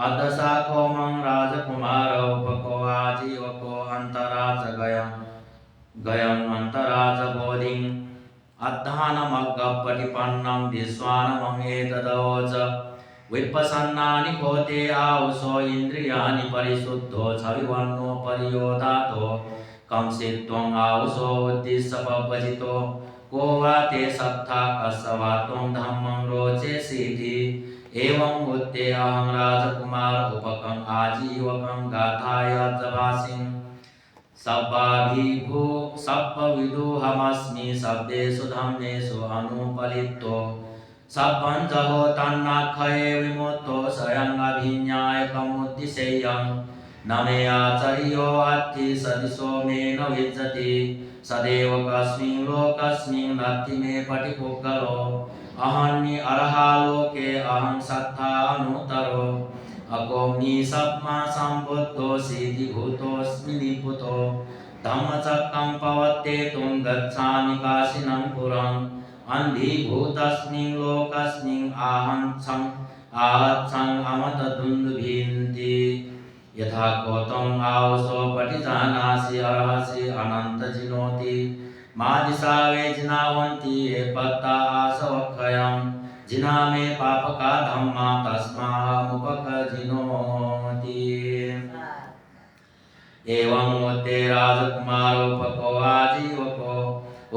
अद्दशाखोमं राजकुमार उपको आजीवको अन्तराज गयम् अन्तराज बोधिं अद्धानमग्गपटिपन्नं विश्वानमं एतदवोच विपसन्नानि कोते आउषो इन्द्रियाणि परिशुद्धो छविवर्णो परियोधातो कंसित्वं आउषो उद्दिश्य पवजितो को वा ते सत्था कस्य वा त्वं धम्मं रोचेसीति एवं उक्ते अहं राजकुमार उपकम् आजीवकं गाथायाजभासिं सब्बविदुहमस्मि शब्देषु धम्मेषु अनुपलिप्तो सब्बञ्जहो तन्नाखये विमुक्तो स्वयमभिज्ञायकमुद्दिशेयं न मे आचर्यो अत्थि सदिशो मे न विज्जति सदैव कस्मिन् लोकस्मिन् नत्ति मे पटिपुग्गलो अहन्नि अर्हालोके अहं सत्ता अनुतरो अकोम्नि सप्मा सम्बुद्धो सिद्धिभूतोऽस्मि निपुतो धम्मचक्रं पवत्तेतुं गच्छामि काशिनं पुरम् अन्धीभूतस्मिन् लोकस्मिन् आहच्छं अमतदुन्दुभिन्ति यथा कोतं आवसो पटिजानासि अर्हसि अनन्तजिनोति मादिशावे जिनावन्ति ये पत्ता आसवक्षयं जिना मे पापका धम्मा तस्माहमुपकजिनोति एवं ते राजकुमारोपको आजीवको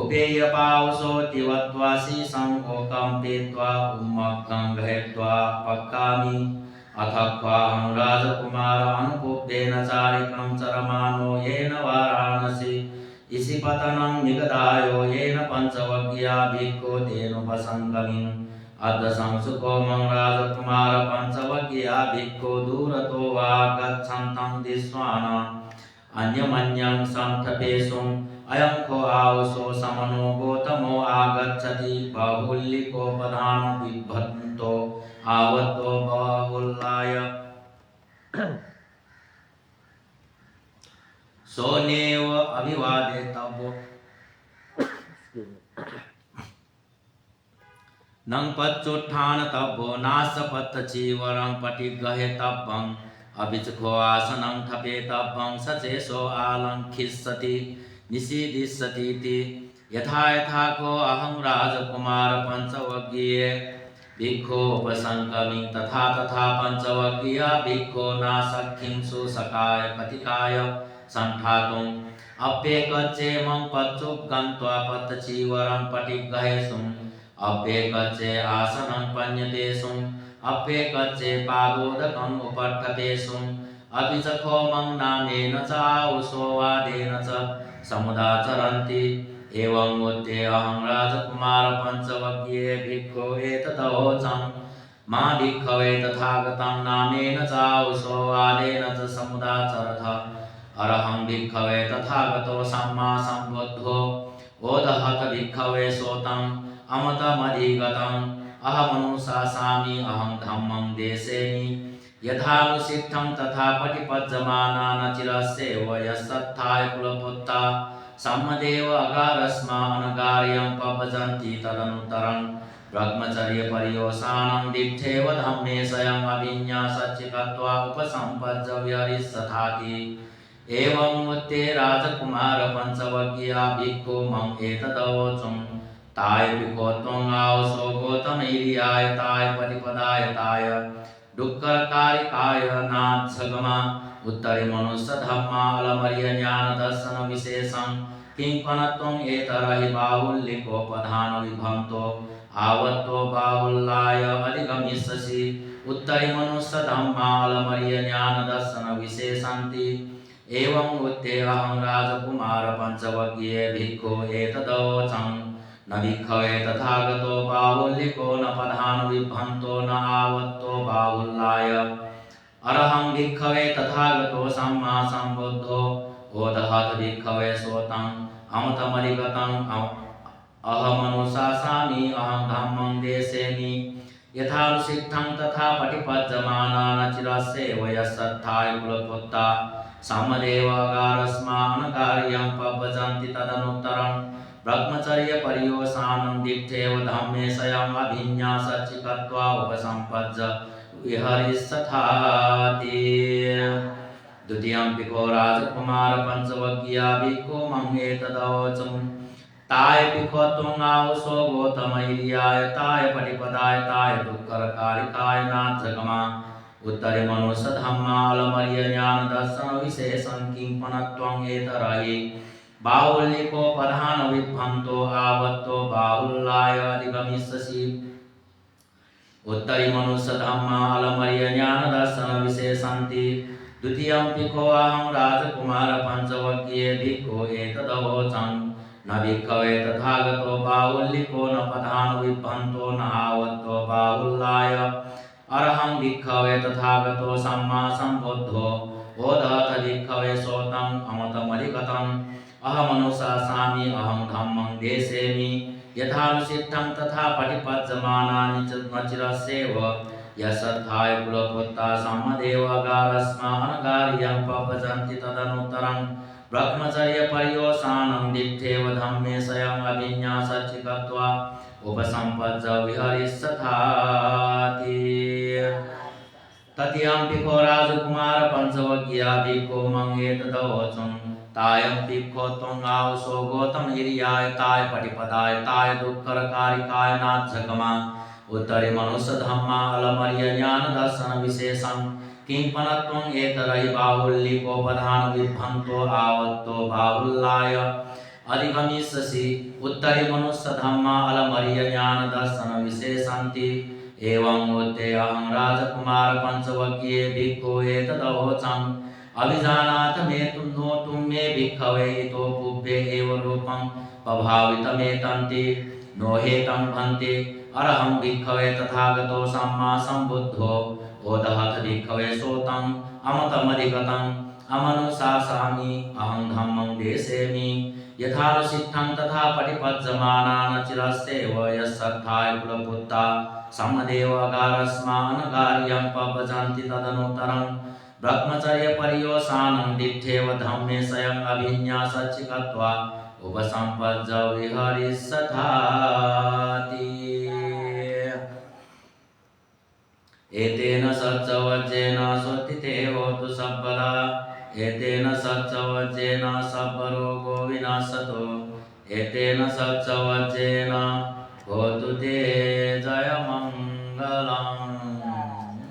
उपेयपावसोऽतिवत्वासि संकोकं पीत्वा उन्मत्तं गृहीत्वा पक्कामि अथ क्वाहं राजकुमार अनुपुब्धेन चारिकं चरमानो येन वाराणसी इसिपतनं निगदायो येन पञ्चवज्ञा भिक्खो तेनुपसङ्गमिम् अद्य संसुको मं राजकुमार पञ्चवज्ञा भिक्खो दूरतो वा गच्छन्तं दिस्वान अन्यमन्यं संथपेषुम् अयं को आवसो समनो गौतमो आगच्छति बाहुल्यकोपधान बिभ्रतो आवतो बाहुल्लाय सोनेव अभिवादेतव्यो नंग पच्चोत्थान तब्बो नासपत्तचीवरं पटिगहेतब्बं अभिचखो आसनं थपेतब्बं सचेशो आलङ्घिष्यति निषीदिष्यतीति यथा यथा को अहं राजकुमार पञ्चवज्ञे भिक्खोपसङ्गमि तथा तथा पञ्चवज्ञा भिक्खो नासख्यं सुसकाय कथिकाय संठातुम् अप्येकच्चे मं पच्चुक गन्त्वा पत्तचीवरं पटिगहेषुम् अप्येकच्चे आसनं पन्यतेषुम् अप्येकच्चे पादोदकम् उपट्ठतेषुम् अभिचखो मं नामेन च आउषो वादेन च समुदाचरन्ति एवं मुद्दे अहं राजकुमार पञ्चवज्ञे भिक्खो एतदवोचं मा भिक्खवे तथागतं नामेन च आउषो वादेन च समुदाचरथ अरहं भिक्खवे तथागतो सम्मा सम्बुद्धो ओदहत भिक्खवे सोतम् अमतमधिगतम् अहमनुशासामि अहं धम्मं देसेमि यथानुसिद्धं तथा पटिपज्यमाना न चिरस्यैव यस्तत्थाय कुलपुत्ता सम्मदेव अगारस्मा अनगार्यं पभजन्ति तदनुत्तरं ब्रह्मचर्यपर्योसानं दिक्षेव धम्मे स्वयम् अभिन्यासच्चित्वा उपसम्पज्य विहरिष्यथाति एवं मुत्ते राजकुमार पञ्चवज्ञा भिक्खो मम एतदवोचुम् ताय भिक्खो त्वं आवसो गौतमैर्याय ताय पटिपदाय ताय दुःखकारिकाय नाथसगमा उत्तरे मनुष्य धम्मा अलमर्य ज्ञान दर्शन विशेषं किंकनत्वं एतरहि बाहुल्यकोपधान विभंतो आवत्तो बाहुल्लाय अधिगमिष्यसि उत्तरे मनुष्य धम्मा अलमर्य ज्ञान दर्शन विशेषन्ति एवं उत्ते अहं राजकुमार पञ्चवज्ञे भिक्खो एतदवोचं न भिक्खवे तथागतो बाहुल्यको न पधान विभंतो न आवत्तो बाहुल्लाय अरहं भिक्खवे तथागतो सम्मा सम्बुद्धो ओदहत भिक्खवे सोतं अमतमधिगतं अहमनुशासामि अहं धम्मं देसेमि यथानुसिद्धं तथा पटिपज्यमाना न चिरस्यैव यस्तत्थाय कुलपुत्ता सम्मदेव अगारस्मा अनगार्यं पभजन्ति तदनुत्तरं ब्रह्मचर्यपर्योसानं दिक्षेव धम्मे स्वयम् अभिन्यासच्चित्वा उपसम्पज्य विहरिष्यथाति द्वितीयं भिक्खो राजकुमार पञ्चवज्ञा भिक्खो मम एतदवोचं ताय भिक्खो त्वं आवसो गौतमैर्याय ताय पटिपदाय ताय दुःखकारिकाय नाथसगमा उत्तरे मनुष्य धम्मा अलमर्य ज्ञान दर्शन विशेषं किंपनत्वं एतरहि बाहुल्यकोपधान विभंतो आवत्तो बाहुल्लाय अधिगमिष्यसि उत्तरी मनुष्य धम्मा अलमर्य ज्ञान दर्शन विशेषन्ति द्वितीयं भिक्खो अहं राजकुमार पञ्चवज्ञे भिक्खो एतदवोचं न भिक्खवे तथागतो बाहुल्यको न पधान विभंतो न आवत्तो बाहुल्लाय अरहं भिक्खवे तथागतो सम्मा सम्बुद्धो ओदहत भिक्खवे सोतं अमतमधिगतम् अहमनुशासामि अहं धम्मं देसेमि यथानुसिद्धं तथा पटिपज्यमाना न चिरस्यैव यस्तत्थाय कुलपुत्ता सम्मदेव अगारस्मा अनगार्यं पभजन्ति तदनुत्तरं ब्रह्मचर्यपर्योसानं दिक्षेव धम्मे स्वयम् अभिन्यासच्चित्वा उपसम्पज्य विहरिष्यथाति ततीयं भिक्खो राजकुमार पञ्चवज्ञा भिक्खो मम एतदवोचं ताय भिक्खो त्वं आवसो गौतमैर्याय ताय पटिपदाय ताय दुःखकारिकाय नाथसगमा उत्तरे मनुष्य धम्मा अलमर्य ज्ञान दर्शन विशेषं किंपनत्वं एतदहि बाहुल्यकोपधान विभ्रंतो आवत्तो बाहुल्याय अधिगमिष्यसि उत्तरे मनुष्य धम्मा अलमरिय ज्ञान दर्शन विशेषान्ति एवं उते अहं राजकुमार पंचवक्ये भिक्खु एतदवोचम् अभिजानाथ मे तुम नो तुम मे भिक्खवे तो पुब्बे एव रूपं प्रभावितमेतन्ति नो हेतं भन्ते अरहं भिक्खवे तथागतो सम्मा सम्बुद्धो ओदहत भिक्खवे सोतं अमतमधिगतं अमनुशासामि अहं धम्मं देशेमि यथासिद्धं तथा पटिपज्यमानान चिरस्यैव यस्सत्थाय कुलपुत्ता समदेवगारस्मानगार्यं पवजन्ति तदनुत्तरं ब्रह्मचर्य पर्योसानं दिठेव धम्मे स्वयं अभिन्यासचिकत्वा उपसम्पज्य विहरिष्यथाति एतेन सच्चवज्जेन स्वस्तिते होतु सब्बदा एतेन सच्चवज्जेन सब्बरोगो विनाशतो एतेन सच्चवज्जेन होतु ते जयमङ्गलं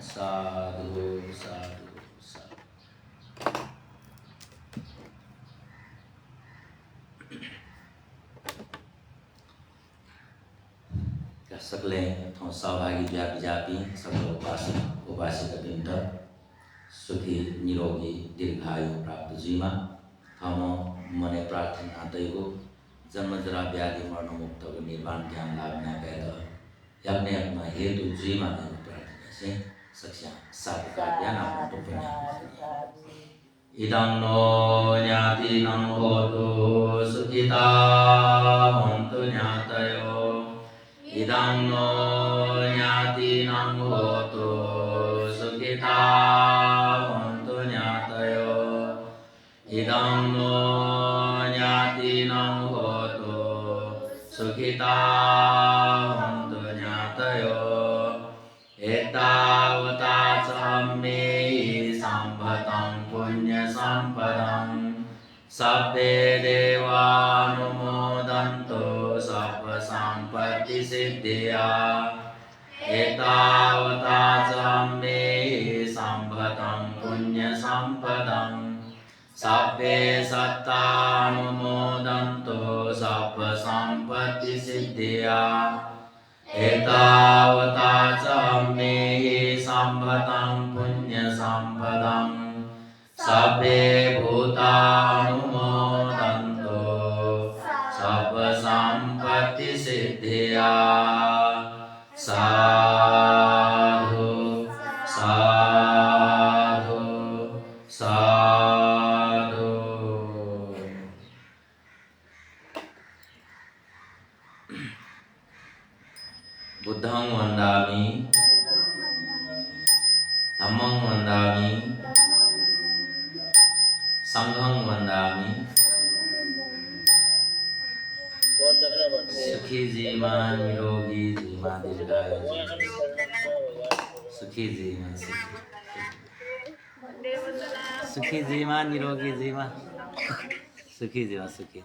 साधु साधु साधु। सकले सहभागी व्यापी सकल उपासक उपासिकावृन्द सुखी निरोगी दीर्घायु प्राप्त जीवा हम मने प्रार्थना दैव जन्मजरा व्याधि मरण मुक्त निर्वाण ज्ञान लाभ नभेद यज्ञ हेतु जीवा प्रार्थना से सक्षा साधका ज्ञान इदं नो ज्ञातिनं होतु सुखिता हन्तु ज्ञातयो इदं नो ज्ञातिनं होतु सुखिता हन्तु ज्ञातयो इदं नो ज्ञातिनं होतु सुखिता हन्तु ज्ञातयो एतावता च मे सम्भतं पुण्यसम्पदं सब्बे देवानुमोदन्तु सर्वसम्पत्तिसिद्धिया एतावता च मे सम्भतं पुण्यसम्पदं सब्बे सत्तानुमोदन्तु सर्वसम्पत्तिसिद्धिया एतावता च मे सम्भतं पुण्यसम्पदं सब्बे भूतानुमोदन्तु सर्वसम्पत्तिसिद्धिया साधु साधु साधु। बुद्धं वन्दामि धम्मं वन्दामि संघं वन्दामि सुखी जीवा निरोगी जीवा दीर्घायु सुखी जीवा सुखी जीवा निरोगी जीवा सुखी जीवा सुखी।